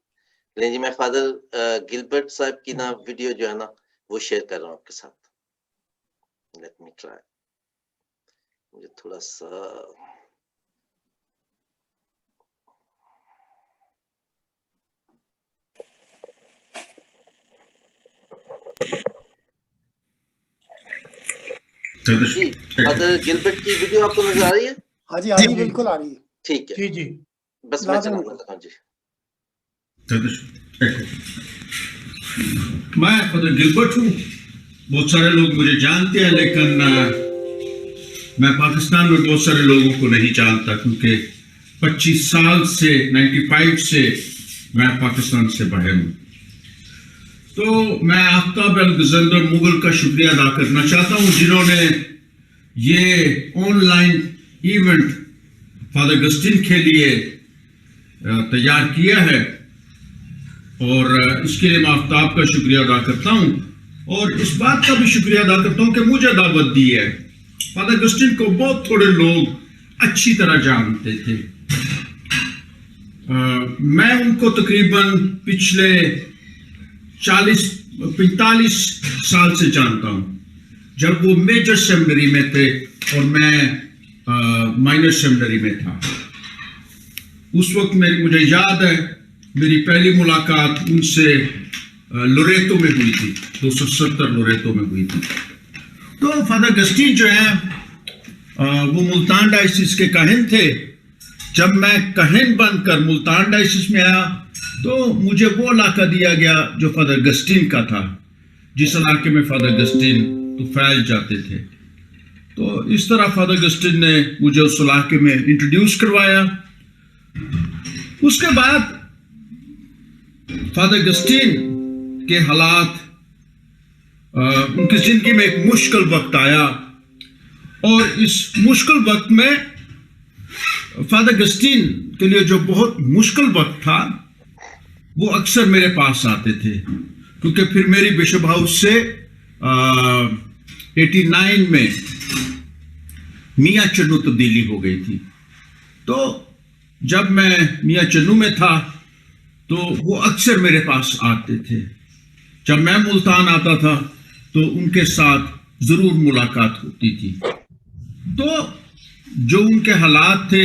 नहीं जी, मैं फादर गिलबर्ट साहब की ना वीडियो जो है ना वो शेयर कर रहा हूँ आपके साथ। Let me try. मुझे थोड़ा सा जी, फादर गिलबर्ट की वीडियो आपको नजर आ रही है? हाँ जी, हाँ जी, जी। बिल्कुल आ रही है। ठीक है, जी जी बस मैं लाजमी। चलाने लगा हूं जी। मैं फादर गिलबर्ट हूँ। बहुत सारे लोग मुझे जानते हैं, लेकिन मैं पाकिस्तान में बहुत सारे लोगों को नहीं जानता, क्योंकि 25 साल से 95 से मैं पाकिस्तान से बाहर हूँ। तो मैं आफ्ताब अल-गजंदर मुगल का शुक्रिया अदा करना चाहता हूँ, जिन्होंने ये ऑनलाइन इवेंट फादर गस्टिन के लिए तैयार किया है, और इसके लिए मैं आफ्ताब का शुक्रिया अदा करता हूँ, और इस बात का भी शुक्रिया अदा करता हूँ कि मुझे दावत दी है। फादर गस्टिन को बहुत थोड़े लोग अच्छी तरह जानते थे। मैं उनको तकरीबन पिछले 45 साल से जानता हूँ, जब वो मेजर सेमिनरी में थे और मैं माइनर सेमिनरी में था। उस वक्त मुझे याद है मेरी पहली मुलाकात उनसे लोरेतो में हुई थी, 270 लोरेतो में हुई थी। तो फादर गस्टिन जो है वो मुल्तान डायसिस के काहिन थे। जब मैं काहिन बनकर मुल्तान डायसिस में आया तो मुझे वो इलाका दिया गया जो फादर गस्टिन का था, जिस इलाके में फादर गस्टिन तो फैल जाते थे। तो इस तरह फादर गस्टिन ने मुझे उस इलाके में इंट्रोड्यूस करवाया। उसके बाद फादर गस्टिन के हालात, उनकी जिंदगी में एक मुश्किल वक्त आया, और इस मुश्किल वक्त में फादर गस्टिन के लिए जो बहुत मुश्किल वक्त था, वो अक्सर मेरे पास आते थे, क्योंकि फिर मेरी बिशप हाउस से 89 में मियाँ चन्नू तब्दीली हो गई थी। तो जब मैं मियाँ चन्नू में था तो वो अक्सर मेरे पास आते थे। जब मैं मुल्तान आता था तो उनके साथ जरूर मुलाकात होती थी। तो जो उनके हालात थे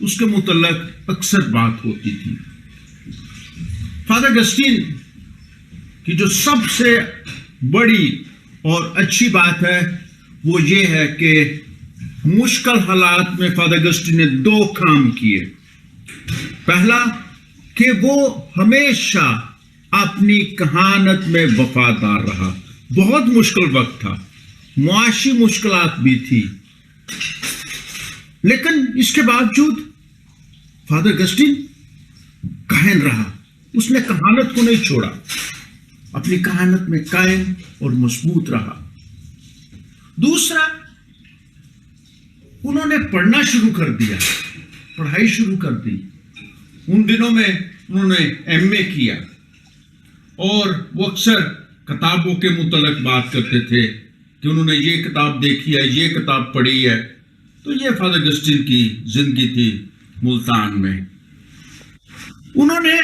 उसके मुतल्लिक अक्सर बात होती थी। फादर गस्टिन की जो सबसे बड़ी और अच्छी बात है वो ये है कि मुश्किल हालात में फादर गस्टिन ने 2 काम किए। पहला कि वो हमेशा अपनी कहानत में वफादार रहा। बहुत मुश्किल वक्त था, मुआशी मुश्किलात भी थी, लेकिन इसके बावजूद फादर गस्टिन कायम रहा। उसने कहानत को नहीं छोड़ा, अपनी कहानत में कायम और मजबूत रहा। दूसरा, उन्होंने पढ़ना शुरू कर दिया, पढ़ाई शुरू कर दी। उन दिनों में उन्होंने एमए किया, और वो अक्सर किताबों के मुतल्लिक बात करते थे कि उन्होंने ये किताब देखी है, ये किताब पढ़ी है। तो ये फादर गस्टिन की जिंदगी थी मुल्तान में। उन्होंने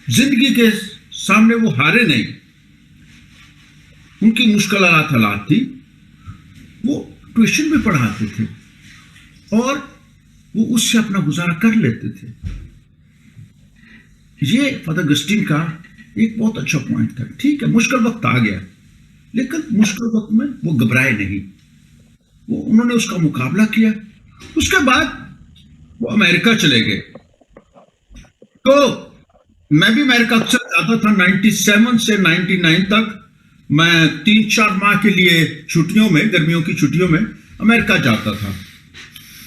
जिंदगी के सामने वो हारे नहीं। उनकी मुश्किल हालात थी, वो ट्यूशन भी पढ़ाते थे और वो उससे अपना गुजारा कर लेते थे। ये फादर गस्टिन का एक बहुत अच्छा पॉइंट था। ठीक है, मुश्किल वक्त आ गया, लेकिन मुश्किल वक्त में वो घबराए नहीं, वो उन्होंने उसका मुकाबला किया। उसके बाद वो अमेरिका चले गए। तो मैं भी अमेरिका अक्सर जाता था। 97 से 99 तक मैं 3-4 माह के लिए छुट्टियों में, गर्मियों की छुट्टियों में अमेरिका जाता था।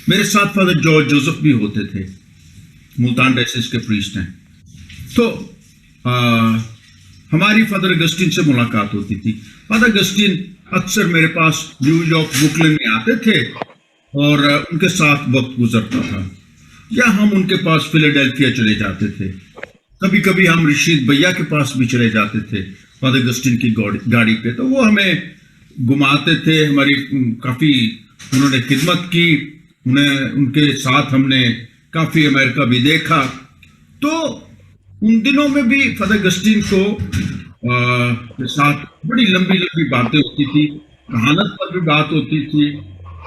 मेरे साथ फादर जॉर्ज जोसेफ भी होते थे, मुल्तान डायसिस के प्रीस्ट हैं। तो हमारी फादर गस्टिन से मुलाकात होती थी। फादर गस्टिन अक्सर मेरे पास न्यूयॉर्क ब्रुकलिन में आते थे और उनके साथ वक्त गुजरता था, या हम उनके पास फिलाडेल्फिया चले जाते थे। कभी कभी हम रशीद भैया के पास भी चले जाते थे फादर गस्टिन की गाड़ी पे। तो वो हमें घुमाते थे, हमारी काफ़ी उन्होंने खिदमत की, उनके साथ हमने काफ़ी अमेरिका भी देखा। तो उन दिनों में भी फादर गस्टिन को के साथ बड़ी लंबी लंबी बातें होती थी। कहानत पर भी बात होती थी,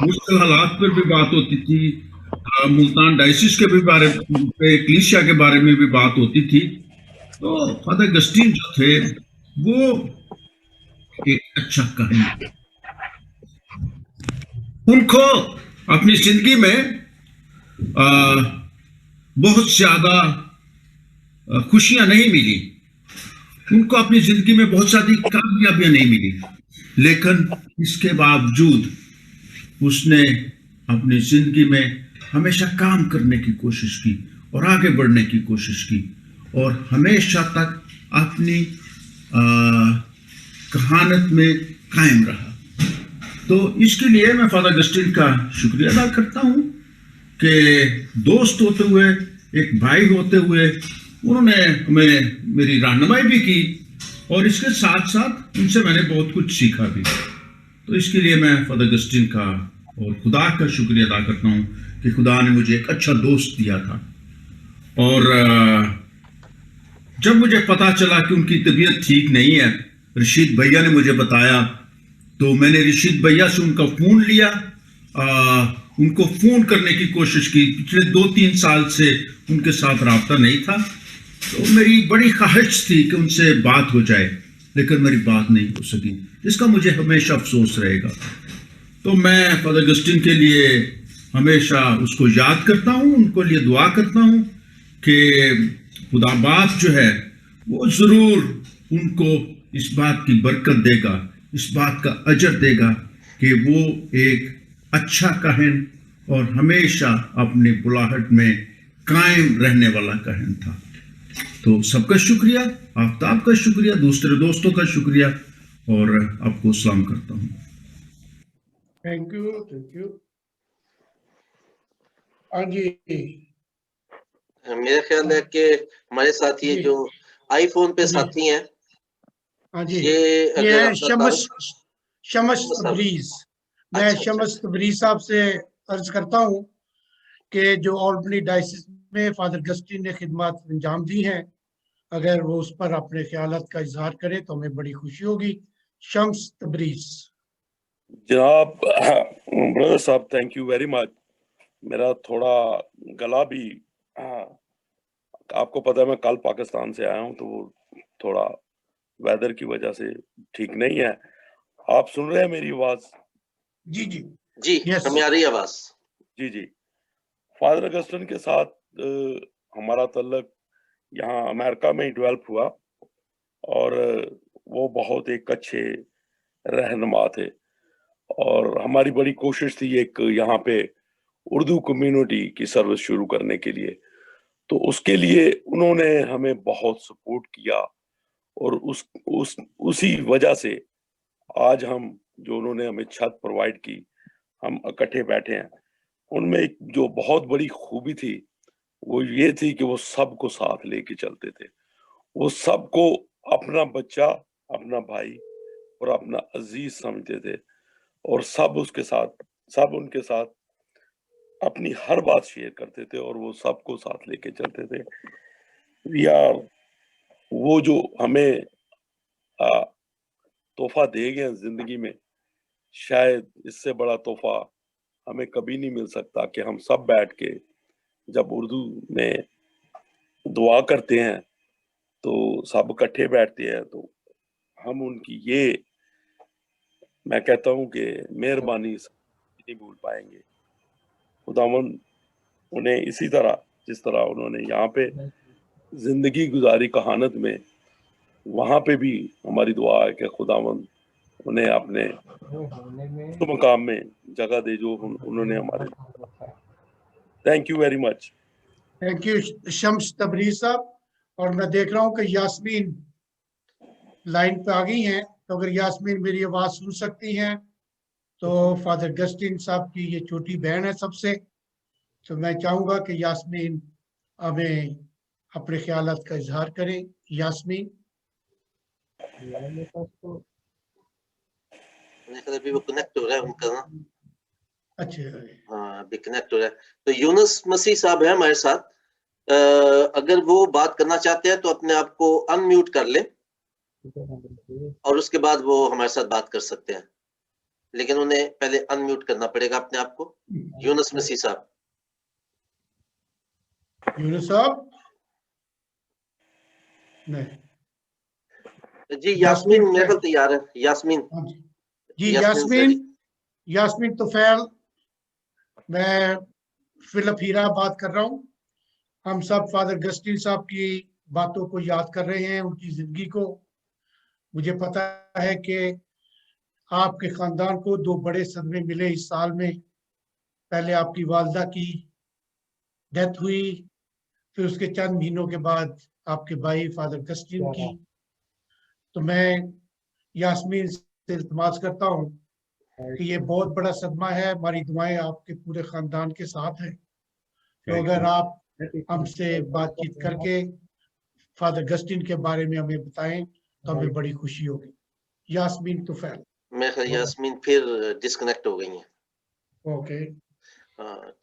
मुश्किल हालात पर भी बात होती थी, मुल्तान डायसिस के भी बारे में, कलीसिया के बारे में भी बात होती थी। तो फादर गस्टिन जो थे वो एक अच्छा कहानी। उनको अपनी जिंदगी में बहुत ज्यादा खुशियां नहीं मिली, उनको अपनी जिंदगी में बहुत सारी कामयाबियां नहीं मिली, लेकिन इसके बावजूद उसने अपनी जिंदगी में हमेशा काम करने की कोशिश की और आगे बढ़ने की कोशिश की और हमेशा तक अपनी कहानत में कायम रहा। तो इसके लिए मैं फादर अगस्टिन का शुक्रिया अदा करता हूं कि दोस्त होते हुए, एक भाई होते हुए उन्होंने हमें मेरी रहनुमाई भी की और इसके साथ साथ उनसे मैंने बहुत कुछ सीखा भी। तो इसके लिए मैं फादर अगस्टिन का और खुदा का शुक्रिया अदा करता हूं कि खुदा ने मुझे एक अच्छा दोस्त दिया था। और जब मुझे पता चला कि उनकी तबीयत ठीक नहीं है, रशीद भैया ने मुझे बताया, तो मैंने रशीद भैया से उनका फ़ोन लिया, उनको फ़ोन करने की कोशिश की। पिछले 2-3 साल से उनके साथ रब्ता नहीं था, तो मेरी बड़ी ख्वाहिश थी कि उनसे बात हो जाए, लेकिन मेरी बात नहीं हो सकी, इसका मुझे हमेशा अफसोस रहेगा। तो मैं फादर अगस्टिन के लिए हमेशा उसको याद करता हूँ, उनको लिए दुआ करता हूँ कि खुदा बाप जो है वो ज़रूर उनको इस बात की बरकत देगा, इस बात का अजर देगा कि वो एक अच्छा काहिन और हमेशा अपनी बुलाहट में कायम रहने वाला काहिन था। तो सबका शुक्रिया, आफ्ताब का शुक्रिया, दूसरे दोस्तों का शुक्रिया और आपको सलाम करता हूँ। Thank you, thank you. हाँ जी, मेरा ख्याल है कि हमारे साथ ये जी। जो आईफोन पे जी। साथी हैं, हाँ जी, ये अगर ये अपना शमस शमस तबरीज। मैं अच्छा, शमस तबरीज साहब से अर्ज करता हूँ कि जो ऑल्बनी डायसिस में फादर अगस्टिन ने खिदमत अंजाम दी हैं, अगर वो उस पर अपने ख्यालात का इजहार करे तो हमें बड़ी खुशी होगी। शम्स तबरीज। जनाब ब्रदर साहब, थैंक यू वेरी मच। मेरा थोड़ा गला भी आपको पता है मैं कल पाकिस्तान से आया हूँ, तो वो थोड़ा वेदर की वजह से ठीक नहीं है। आप सुन रहे हैं मेरी आवाज? जी जी जी, यस। हमें आ रही है आवाज। जी जी। फादर अगस्टिन के साथ हमारा तल्लक यहाँ अमेरिका में ही डेवलप हुआ और वो बहुत एक अच्छे रहनुमा थे और हमारी बड़ी कोशिश थी एक यहाँ पे उर्दू कम्युनिटी की सर्विस शुरू करने के लिए। तो उसके लिए उन्होंने हमें बहुत सपोर्ट किया और उसी वजह से आज हम जो उन्होंने हमें छत प्रोवाइड की, हम इकट्ठे बैठे हैं। उनमें एक जो बहुत बड़ी खूबी थी वो ये थी कि वो सबको साथ लेके चलते थे। वो सबको अपना बच्चा, अपना भाई और अपना अजीज समझते थे और सब उनके साथ अपनी हर बात शेयर करते थे और वो सबको साथ लेके चलते थे। यार वो जो हमें तोहफा दे गए जिंदगी में, शायद इससे बड़ा तोहफा हमें कभी नहीं मिल सकता कि हम सब बैठ के जब उर्दू में दुआ करते हैं तो सब इकट्ठे बैठते हैं, तो हम उनकी ये मैं कहता हूँ कि मेहरबानी नहीं भूल पाएंगे। खुदावन उन्हें इसी तरह जिस तरह उन्होंने यहाँ पे जिंदगी गुजारी कहानत में, वहां पे भी हमारी दुआ है कि खुदावन उन्हें अपने तो मकाम में जगह दे जो उन्होंने हमारे। Thank you very much. Thank you Shams Tabriz साहब। और मैं देख रहा हूँ कि यास्मीन लाइन पे आ गई हैं, तो अगर यास्मीन मेरी आवाज सुन सकती हैं तो फादर अगस्टिन साहब की ये छोटी बहन है सबसे, तो मैं चाहूंगा कि यास्मीन हमें अपने ख्यालात का इजहार करें। यास्मीन। मेरे ख्याल अभी वो कनेक्ट हो रहा है उनका ना। अच्छा, हाँ, अभी कनेक्ट हो रहा है। तो यूनुस मसीह साहब है हमारे साथ, अगर वो बात करना चाहते हैं तो अपने आप को अनम्यूट कर लें और उसके बाद वो हमारे साथ बात कर सकते हैं, लेकिन उन्हें पहले अनम्यूट करना पड़ेगा अपने आप को। यूनुस मसीह साहब। यूनुस साहब नहीं। जी, यास्मीन मेरे ख्याल तैयार है। यास्मीन, हाँ जी, जी यास्मीन यास्मीन, यास्मीन तुफैल मैं फिलिप हीरा बात कर रहा हूँ। हम सब फादर गस्टिन साहब की बातों को याद कर रहे हैं, उनकी जिंदगी को। मुझे पता है कि आपके खानदान को 2 बड़े सदमे मिले इस साल में। पहले आपकी वालदा की डेथ हुई, फिर उसके चंद महीनों के बाद आपके भाई फादर गस्टिन की। तो मैं यास्मीन से इल्तिमास करता हूँ कि ये बहुत बड़ा सदमा है। हमारी दुआएं आपके पूरे खानदान के साथ हैं। तो अगर आप हमसे बातचीत करके फादर गस्टिन के बारे में हमें बताएं तो हमें बड़ी खुशी होगी। यास्मीन तुफैल। मैं यास्मीन फिर डिस्कनेक्ट हो गई हैं। ओके,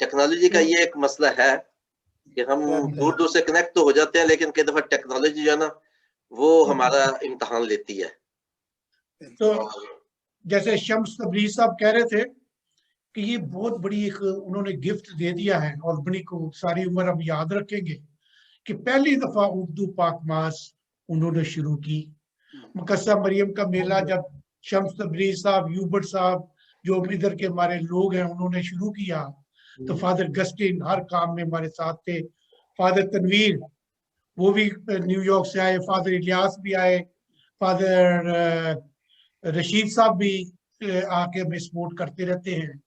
टेक्नोलॉजी का ये एक मसला है कि हम दूर दूर से कनेक्ट तो हो जाते हैं, लेकिन कई दफा टेक्नोलॉजी जो है ना वो हमारा इम्तिहान लेती है। तो जैसे शम्स तबरीज साहब कह रहे थे कि ये बहुत बड़ी एक उन्होंने गिफ्ट दे दिया है और बड़ी को सारी उम्र हम याद रखेंगे कि पहली दफा उर्दू पाक मास उन्होंने शुरू की। मुकस्सा मरियम का मेला जब शम्स तबरीज साहब, यूबर्ट साहब, जो इधर के हमारे लोग हैं, उन्होंने शुरू किया, तो फादर गस्टिन हर काम में हमारे साथ थे। फादर तनवीर वो भी न्यूयॉर्क से आए, फादर इलियास भी आए, फादर रशीद साहब भी आके हमें सपोर्ट करते रहते हैं।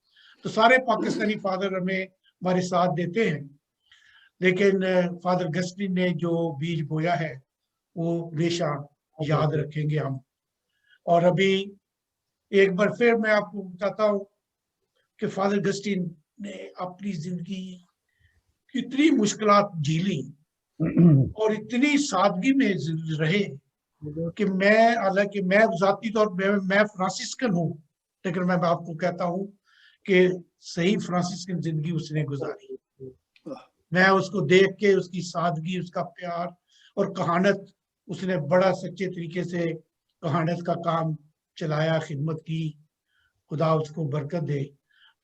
तो सारे पाकिस्तानी फादर हमें हमारे साथ देते हैं। लेकिन फादर गस्टिन ने जो बीज बोया है वो हमेशा याद रखेंगे हम। और अभी एक बार फिर मैं आपको बताता हूँ कि फादर गस्टिन ने अपनी जिंदगी कितनी मुश्किलात झेली और इतनी सादगी में रहे कि मैं, हालांकि मैं जाती तौर पे मैं फ्रांसिस्कन हूँ, लेकिन मैं आपको कहता हूँ कि सही फ्रांसिस्कन जिंदगी उसने गुजारी। मैं उसको देख के उसकी सादगी, उसका प्यार और कहानत, उसने बड़ा सच्चे तरीके से कहानत का काम चलाया, खिदमत की। खुदा उसको बरकत दे।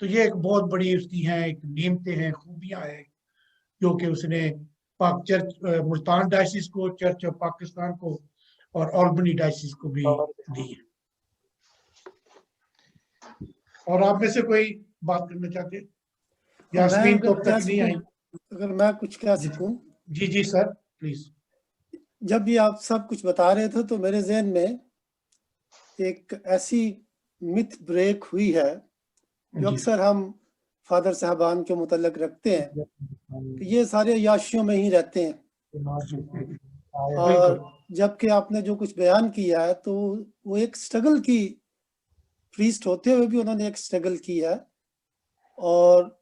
तो ये एक बहुत बड़ी उसकी हैं, एक नेमतें हैं, खूबियां हैं जो कि उसने पाक चर्च, मुल्तान डायसिस को, चर्च ऑफ पाकिस्तान को और ऑल्बनी डायसिस को भी दी है। और आप में से कोई बात करना चाहते हैं? यास्मीन तो अब तक नहीं आई। अगर मैं कुछ कह सकूं। जी जी सर प्लीज। जब भी आप सब कुछ बता रहे थे तो मेरे जहन में एक ऐसी मिथ ब्रेक हुई है जो अक्सर हम फादर साहबान के मुतल्लिक रखते हैं कि ये सारे याशियों में ही रहते हैं। और जबकि आपने जो कुछ बयान किया है तो वो एक स्ट्रगल की, प्रीस्ट होते हुए भी उन्होंने एक स्ट्रगल की है। और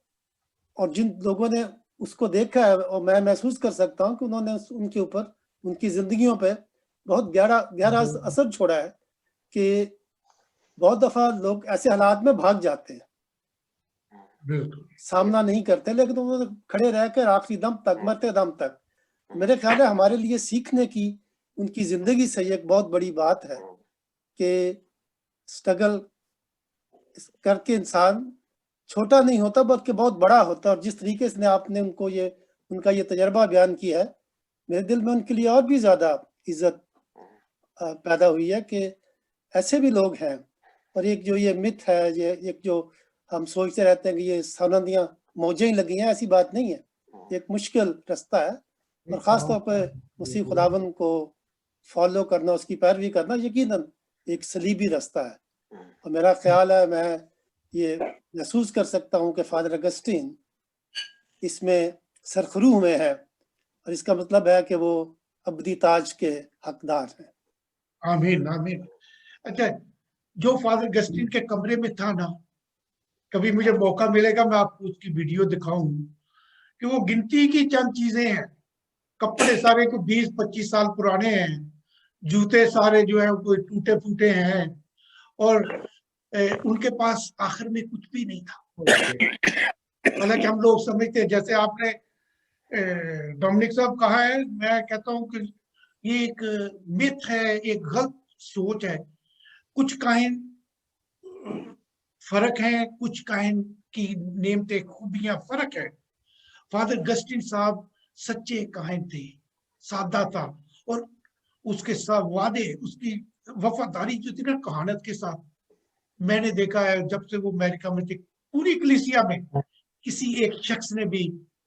जिन लोगों ने उसको देखा है, और मैं महसूस कर सकता हूँ कि उन्होंने उनके ऊपर, उनकी जिंदगियों पे बहुत गहरा असर छोड़ा है कि बहुत दफा लोग ऐसे हालात में भाग जाते हैं, सामना नहीं करते, लेकिन उन्होंने खड़े रहकर आखिरी दम तक, मरते दम तक, मेरे ख्याल है हमारे लिए सीखने की उनकी जिंदगी से एक बहुत बड़ी बात है कि स्ट्रगल करके इंसान छोटा नहीं होता बल्कि बहुत बड़ा होता है। और जिस तरीके से आपने उनको उनका ये तजर्बा बयान किया है, मेरे दिल में उनके लिए और भी ज्यादा इज्जत पैदा हुई है कि ऐसे भी लोग हैं। और एक जो ये मिथ है, ये एक जो हम सोचते रहते हैं कि ये सनदियाँ मौजें ही लगी हैं, ऐसी बात नहीं है। एक मुश्किल रास्ता है और ख़ास तौर पर उसी खुदावन को फॉलो करना, उसकी पैरवी करना यकीनन एक सलीबी रास्ता है। और मेरा ख्याल है, मैं ये महसूस कर सकता हूँ कि फादर अगस्टिन इसमें सरखरू में है और इसका मतलब है कि वो अबदी ताज के हकदार हैं। आमीन आमीन। अच्छा, जो फादर अगस्टिन के कमरे में था ना, कभी मुझे मौका मिलेगा मैं आपको उसकी वीडियो दिखाऊं कि वो गिनती की चंद चीजें हैं। कपड़े सारे को 20-25 साल पुराने हैं, जूते सारे जो है कोई टूटे फूटे हैं, और उनके पास आखिर में कुछ भी नहीं था। हालांकि हम लोग समझते हैं, जैसे आपने डोमिनिक साहब कहा है, मैं कहता हूं कि ये एक मिथ है, एक गलत सोच है। कुछ काहिन फर्क है, कुछ काहिन की नेमते खूबियां फर्क है। फादर अगस्टिन साहब सच्चे काहिन थे, सादा था, और उसके साथ वादे, उसकी वफादारी जो थी ना कहानत के साथ, मैंने देखा है जब से वो अमेरिका में थे, पूरी कलीसिया में किसी एक शख्स ने भी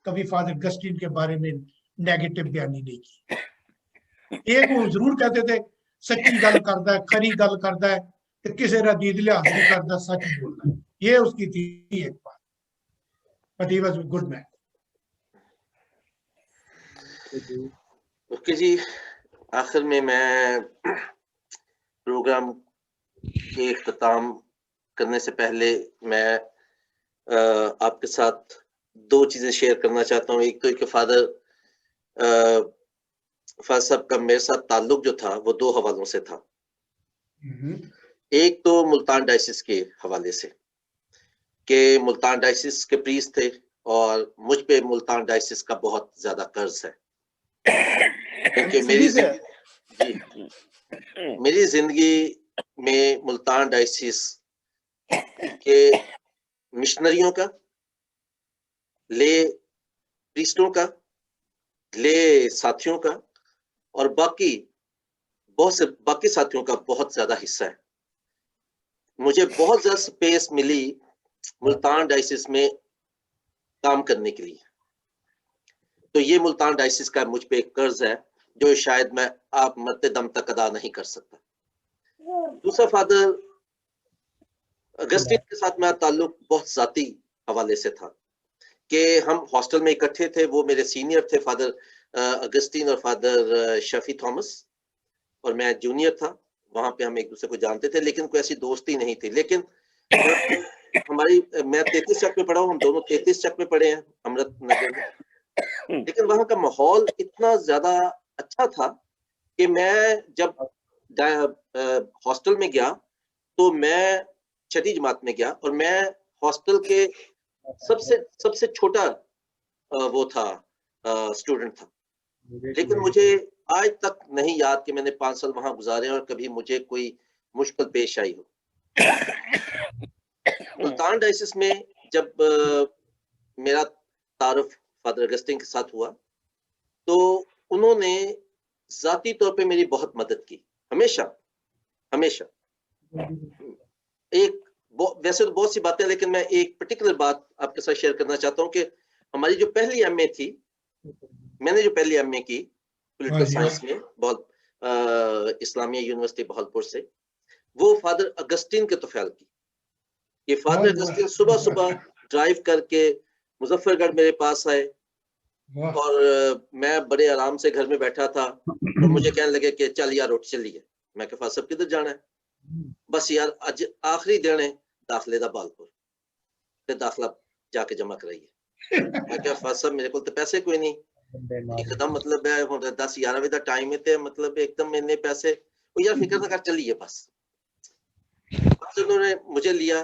कभी फादर अगस्तीन के बारे में नेगेटिव बयानी नहीं की। एक वो जरूर कहते थे सच्ची गल करदा है, खरी गल करदा है ते किसी दा दीद लिहाज नहीं करदा, सच बोलदा है। ये उसकी थी एक बात, but he was a good man. Okay जी, आखिर में मैं प्रोग्राम के इख्तिताम करने से पहले मैं आपके साथ दो चीजें शेयर करना चाहता हूँ। एक तो कि फादर साहब का मेरे साथ ताल्लुक जो था वो दो हवालों से था। एक तो मुल्तान डायसिस के हवाले से कि मुल्तान डायसिस के प्रीस्ट थे और मुझ पे मुल्तान डायसिस का बहुत ज्यादा कर्ज है, क्योंकि मेरी जिंदगी में मुल्तान डायसिस के मिशनरियों का, ले प्रीस्टों का, ले साथियों का और बहुत से बाकी साथियों का बहुत ज्यादा हिस्सा है। मुझे बहुत ज्यादा स्पेस मिली मुल्तान डायसिस में काम करने के लिए, तो ये मुल्तान डायसिस का मुझ पे एक कर्ज है जो शायद मैं आप मरते दम तक अदा नहीं कर सकता। दूसरा, फादर अगस्तीन के साथ मेरा ताल्लुक बहुत जाती हवाले से था कि हम हॉस्टल में इकट्ठे थे। वो मेरे सीनियर थे, फादर अगस्तीन और फादर शफी थॉमस, और मैं जूनियर था। वहां पे हम एक दूसरे को जानते थे, लेकिन कोई ऐसी दोस्ती नहीं थी। लेकिन मैं 33 चक में पढ़ा हूँ, हम दोनों 33 चक में पढ़े हैं अमृत नगर में। लेकिन वहां का माहौल इतना ज्यादा अच्छा था कि मैं जब हॉस्टल में गया तो मैं 6ठी जमात में गया और मैं हॉस्टल के सबसे छोटा वो था स्टूडेंट था। लेकिन मुझे आज तक नहीं याद कि मैंने 5 साल वहां गुजारे और कभी मुझे कोई मुश्किल पेश आई हो। मुल्तान डायसिस में जब मेरा तारुफ फादर अगस्तीन के साथ हुआ तो उन्होंने जाती तौर पे मेरी बहुत मदद की, हमेशा। वैसे तो बहुत सी बातें, लेकिन मैं एक पर्टिकुलर बात आपके साथ शेयर करना चाहता हूँ कि हमारी जो पहली एमए थी, मैंने जो पहली एमए की पॉलिटिकल साइंस में इस्लामिया यूनिवर्सिटी बहावलपुर से, वो फादर अगस्तीन के तोफैल की। ये फादर अगस्तीन सुबह सुबह ड्राइव करके मुजफ्फरगढ़ मेरे पास आए और मैं बड़े आराम से घर में बैठा था और मुझे कहने लगे कि चल यार उठ चलिए। मैं कहा फादर किधर जाना है? बस यार आज आखिरी दिन है दाखिले दा बालपुर ते दाखला जाके जमा कराइए। मैं कहा फादर मेरे को तो पैसे कोई नहीं, एकदम मतलब है 10-11 बजे का टाइम है ते मतलब एकदम मैंने पैसे वो यार फिक्र ना कर, चलिए बस। उन्होंने मुझे लिया,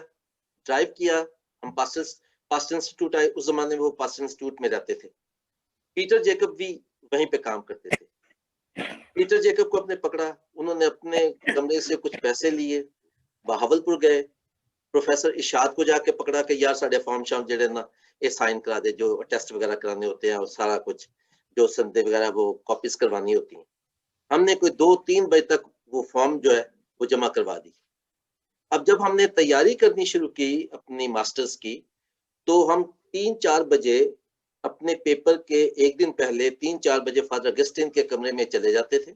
ड्राइव किया। हम पास्टर इंस्टीट्यूट आए, उस जमाने में वो पास्टर इंस्टीट्यूट में रहते थे। पीटर जेकब भी वहीं पे काम करते थे। पीटर जेकब को अपने पकड़ा, उन्होंने अपने कमरे से कुछ पैसे लिए, बहावलपुर गए। प्रोफेसर इशाद को जाके पकड़ा कि यार साढ़े फॉर्म शाम जेडे ना ये साइन करा दे, जो टेस्ट वगैरह कराने होते हैं और सारा कुछ जो संदे वगैरह वो कॉपीज करवानी होती हैं। हमने कोई 2-3 बजे तक वो फॉर्म जो है वो जमा करवा दी। अब जब हमने तैयारी करनी शुरू की अपनी मास्टर्स की, तो हम 3-4 बजे अपने पेपर के एक दिन पहले 3-4 बजे फादर अगस्तीन के कमरे में चले जाते थे।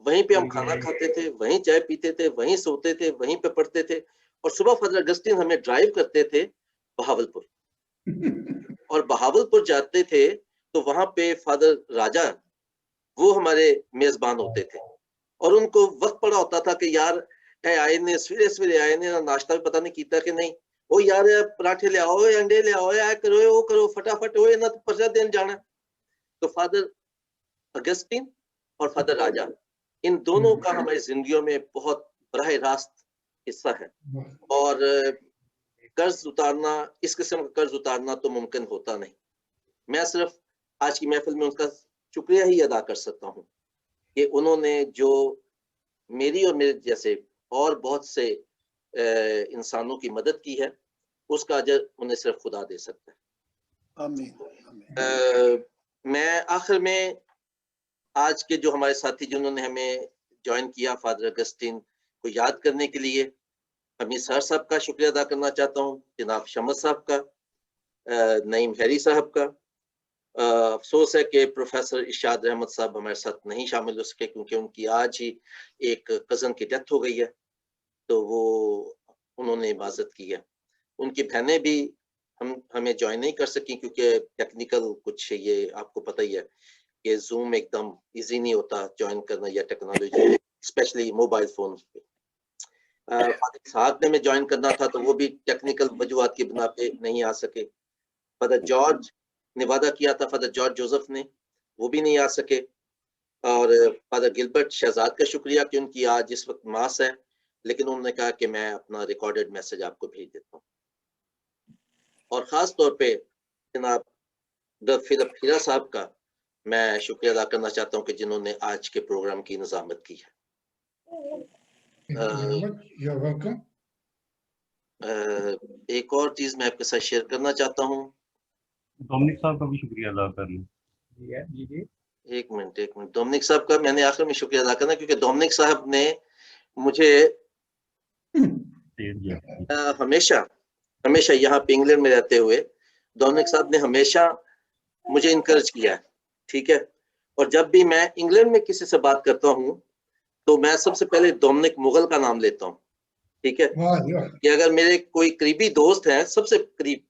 वहीं पे हम खाना खाते थे, वहीं चाय पीते थे, वहीं सोते थे, वहीं पे पढ़ते थे। और सुबह फादर अगस्तीन हमें ड्राइव करते थे बहावलपुर, और बहावलपुर जाते थे तो वहां पे फादर राजा वो हमारे मेजबान होते थे और उनको वक्त पड़ा होता था कि यार आए ने सवेरे आए ने नाश्ता भी पता नहीं किया कि नहीं, ओ यार पराठे ले आओ, अंडे ले आओ, ऐ करो वो करो फटाफट, वो ना पर्चा देने जाना। तो फादर अगस्तीन और फादर राजा, इन दोनों का हमारी जिंदगियों में बहुत बराह रास्त हिस्सा है। और कर्ज उतारना, इस किस्म का कर्ज उतारना तो मुमकिन होता नहीं। मैं सिर्फ आज की महफिल में उनका शुक्रिया ही अदा कर सकता हूँ कि उन्होंने जो मेरी और मेरे जैसे और बहुत से इंसानों की मदद की है, उसका अजर उन्हें सिर्फ खुदा दे सकता है। आमीन। मैं आखिर में आज के जो हमारे साथी जिन्होंने हमें ज्वाइन किया फादर अगस्तीन को याद करने के लिए, हमीद सर साहब का शुक्रिया अदा करना चाहता हूँ, जनाब शमस साहब का, नईम हैरी साहब का। अफसोस है कि प्रोफेसर इरशाद अहमद साहब हमारे साथ नहीं शामिल हो सके, क्योंकि उनकी आज ही एक कज़न की डेथ हो गई है, तो वो उन्होंने इबादत की है। उनकी बहनें भी हमें ज्वाइन नहीं कर सकी, क्योंकि टेक्निकल कुछ, ये आपको पता ही है कि जूम एकदम इजी नहीं होता ज्वाइन करना, या टेक्नोलॉजी स्पेशली मोबाइल फोन पे। फादर साहब ने मैं ज्वाइन करना था, तो वो भी टेक्निकल वजूहात की बिना पे नहीं आ सके। फादर जॉर्ज ने वादा किया था, फादर जॉर्ज जोसेफ ने, वो भी नहीं आ सके। और फादर गिलबर्ट शहजाद का शुक्रिया कि उनकी आज इस वक्त मास है, लेकिन उन्होंने कहा कि मैं अपना रिकॉर्डेड मैसेज आपको भेज देता हूँ। और ख़ास तौर पे जनाब द फिलिप हीरा साहब का मैं शुक्रिया अदा करना चाहता हूँ कि जिन्होंने आज के प्रोग्राम की निज़ामत की है। You're welcome. एक और चीज़ मैं आपके साथ शेयर करना चाहता हूँ। डोमिनिक साहब का भी शुक्रिया अदा कर लूँ। एक मिनट, डोमिनिक साहब का मैंने आखिर में शुक्रिया अदा करना, क्योंकि डोमिनिक साहब ने मुझे हमेशा यहाँ पे इंग्लैंड में रहते हुए डोमिनिक साहब ने हमेशा मुझे इनकरेज किया है, ठीक है। और जब भी मैं इंग्लैंड में किसी से बात करता हूँ तो मैं सबसे पहले डोमिनिक मुगल का नाम लेता हूँ, ठीक है। कि अगर मेरे कोई करीबी दोस्त हैं सबसे करीब,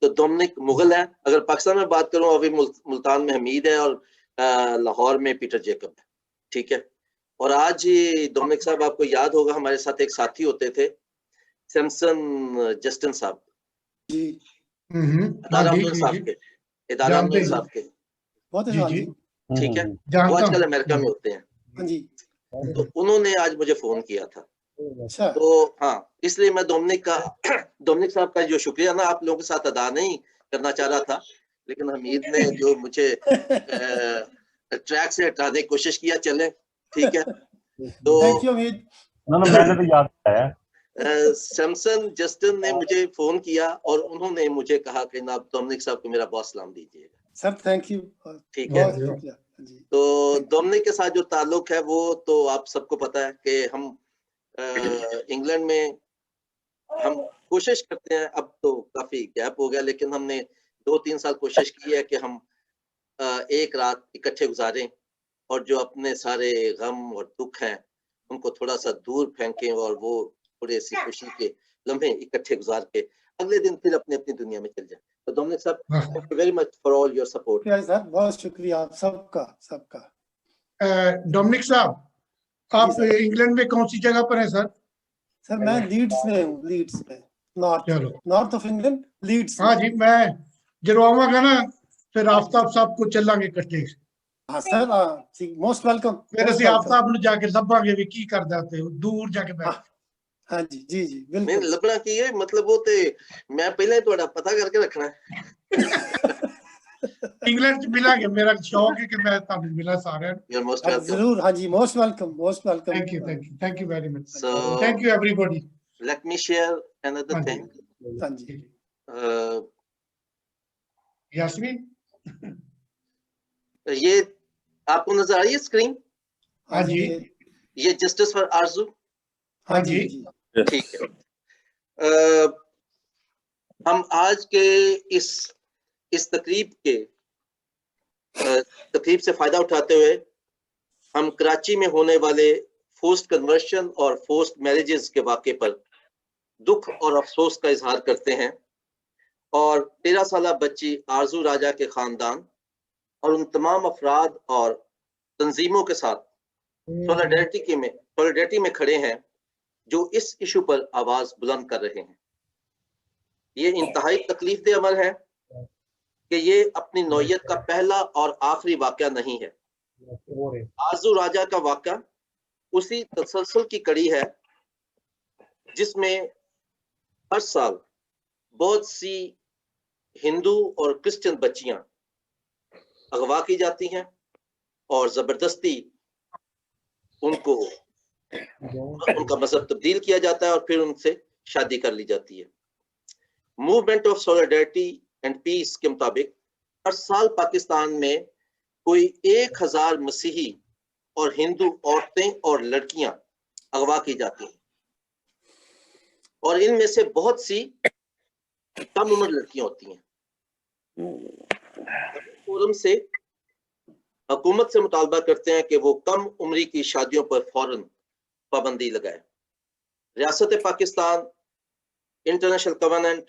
तो डोमिनिक मुगल है। अगर पाकिस्तान में बात करूँ, अभी मुल्तान में हमीद है और लाहौर में पीटर जेकब है, ठीक है। और आज ही डोमिनिक साहब, आपको याद होगा हमारे साथ एक साथी होते थे, सैमसन जस्टिन साहब, इदारा साहब के, बहुत जी, ठीक है, वो आजकल अमेरिका में होते हैं। हाँ जी। तो उन्होंने आज मुझे फोन किया था। अच्छा। तो हाँ, इसलिए मैं डोमिनिक साहब का जो शुक्रिया ना आप लोगों के साथ अदा नहीं करना चाह रहा था, लेकिन हमीद ने जो मुझे ट्रैक से हटाने की कोशिश किया, चले ठीक है। तो थैंक यू हमीद। मैंने तो याद आया। सैमसन जस्टिन ने मुझे फोन किया और उन्होंने मुझे कहा कि ना डोमिनिक साहब को मेरा बहुत सलाम दीजिएगा। Sir thank you. ठीक है। तो डोमिनिक के साथ जो ताल्लुक है वो तो आप सबको पता है कि हम इंग्लैंड में हम कोशिश करते हैं, अब तो काफी गैप हो गया, लेकिन हमने 2-3 साल कोशिश की है कि हम एक रात इकट्ठे गुजारें और जो अपने सारे गम और दुख हैं उनको थोड़ा सा दूर फेंकें और वो थोड़े सी खुशी के लम्हे इकट्ठे गुजार के अगले दिन फिर अपनी अपनी दुनिया में चल जाए। तो डोमिनिक साहब, thank you very much for all your support. Sir बहुत शुक्रिया आप सबका। डोमिनिक साहब, आप इंग्लैंड में कौन सी जगह पर हैं सर? सर मैं लीड्स में हूँ, लीड्स में, नॉर्थ ऑफ इंग्लैंड, लीड्स। हाँ जी, मैं जरूर आऊंगा ना, फिर आफ्ताब साहब को चलांगे इकट्ठे। हाँ सर, मोस्ट वेलकम। फिर ਅਸੀਂ आफ्ताब ਨੂੰ ਜਾ ਕੇ ਲੱਭਾਂਗੇ ਵੀ ਕੀ ਕਰਦਾ ਤੇ ਦੂਰ ਜਾ ਕੇ ਬੈਠ। हाँ जी जी जी बिल्कुल। नहीं लभना की है, मतलब वो ते मैं पहले थोड़ा पता करके रखना है। इंग्लैंड च मिलांगे, मेरा शौक है कि मैं ਤੁਹਾਨੂੰ मिला सारे। You're most welcome. जरूर, हाँ जी, most welcome. Thank you very much. So thank you everybody. Let me share another thing. हाँ जी। यास्मीन, ये आपको नजर आ रही है स्क्रीन? हाँ जी। ये जस्टिस फॉर आरजू। हाँ जी, ठीक है। हम आज के इस तकरीब से फायदा उठाते हुए हम कराची में होने वाले फोर्स्ड कन्वर्शन और फोर्स्ड मैरिजेस के वाक़े पर दुख और अफसोस का इजहार करते हैं और 13 साल बच्ची आरजू राजा के खानदान और उन तमाम अफराद और तंजीमों के साथ सॉलिडरिटी में खड़े हैं जो इस इशू पर आवाज बुलंद कर रहे हैं। ये इंतहाई तकलीफदेह अमल है कि ये अपनी नौयत का पहला और आखिरी वाक़या नहीं है। आरजू राजा का वाक़या उसी तसलसल की कड़ी है जिसमें हर साल बहुत सी हिंदू और क्रिश्चियन बच्चियां अगवा की जाती हैं और जबरदस्ती उनको उनका मजहब तब्दील किया जाता है और फिर उनसे शादी कर ली जाती है। Movement of solidarity and peace के मुताबिक हर साल पाकिस्तान में कोई 1000 मसीही और हिंदू औरतें और लड़कियां अगवा की जाती हैं और इनमें से बहुत सी कम उम्र लड़कियां होती हैं। फोरम से हुकूमत से मुतालबा करते हैं कि वो कम उम्री की शादियों पर फौरन पाबंदी लगाए। रियासत Pakistan international covenant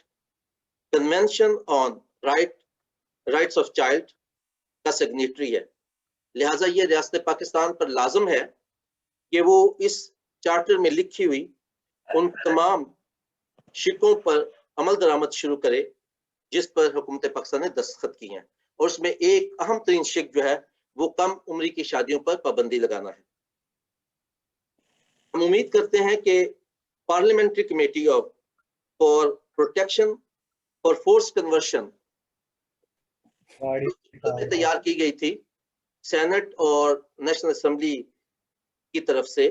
convention on rights of child का सिग्नेटरी है, लिहाजा ये रियासत पाकिस्तान पर लाजम है कि वो इस चार्टर में लिखी हुई उन तमाम शिकों पर अमल दरामद शुरू करे जिस पर हुकूमत पाकिस्तान ने दस्तखत की हैं, और उसमें एक अहम तरीन शिक जो है वो कम उम्री की शादियों पर पाबंदी लगाना है। हम उम्मीद करते हैं कि parliamentary committee of for protection for force conversion तैयार की गई थी सेनेट और नेशनल असेंबली की तरफ से,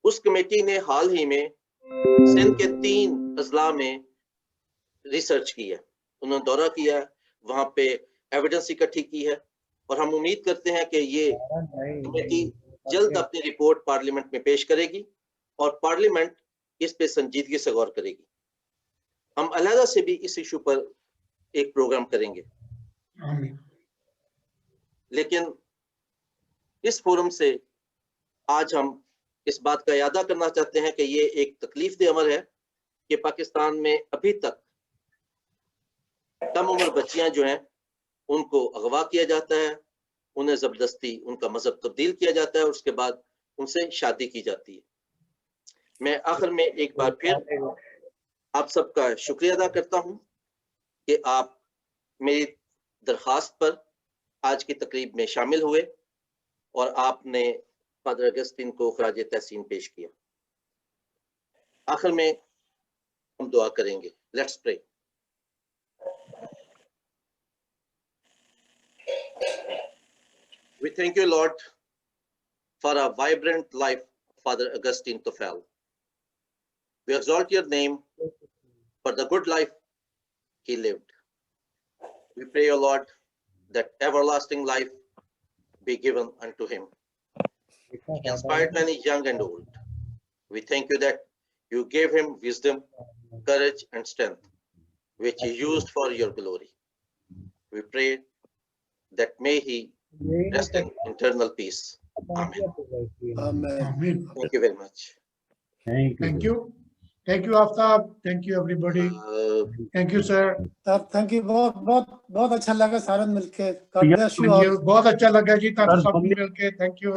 उस कमेटी ने हाल ही में सिंध के 3 अजला में रिसर्च की है, उन्होंने दौरा किया है, वहां पे एविडेंस इकट्ठी की है, और हम उम्मीद करते हैं कि ये कमेटी जल्द अपनी रिपोर्ट पार्लियामेंट में पेश करेगी और पार्लियामेंट इस पे संजीदगी से गौर करेगी। हम अलहदा से भी इस इशू पर एक प्रोग्राम करेंगे, आमीन। लेकिन इस फोरम से आज हम इस बात का यादा करना चाहते हैं कि ये एक तकलीफ दे अमर है कि पाकिस्तान में अभी तक कम उम्र बच्चियां जो हैं उनको अगवा किया जाता है, उन्हें जबरदस्ती उनका मजहब तब्दील किया जाता है और उसके बाद उनसे शादी की जाती है। मैं आखिर में एक बार फिर आप सबका शुक्रिया अदा करता हूं कि आप मेरी दरखास्त पर आज की तकरीब में शामिल हुए और आपने फादर अगस्तीन को खराज तहसीन पेश किया। आखिर में हम दुआ करेंगे। Let's pray. We thank you, Lord, for a vibrant life of Father Augustine Tofel. We exalt your name for the good life he lived. We pray, O Lord, that everlasting life be given unto him. He inspired many young and old. We thank you that you gave him wisdom, courage, and strength, which he used for your glory. We pray that may he rest in eternal peace. Amen. Amen. आमीन। Thank you very much. Thank you Aftab, thank you everybody, thank you sir, thank you, बहुत बहुत बहुत अच्छा लगा सारन मिलके। God bless you all. बहुत अच्छा लगा जी, तब सब मिलके, थैंक यू।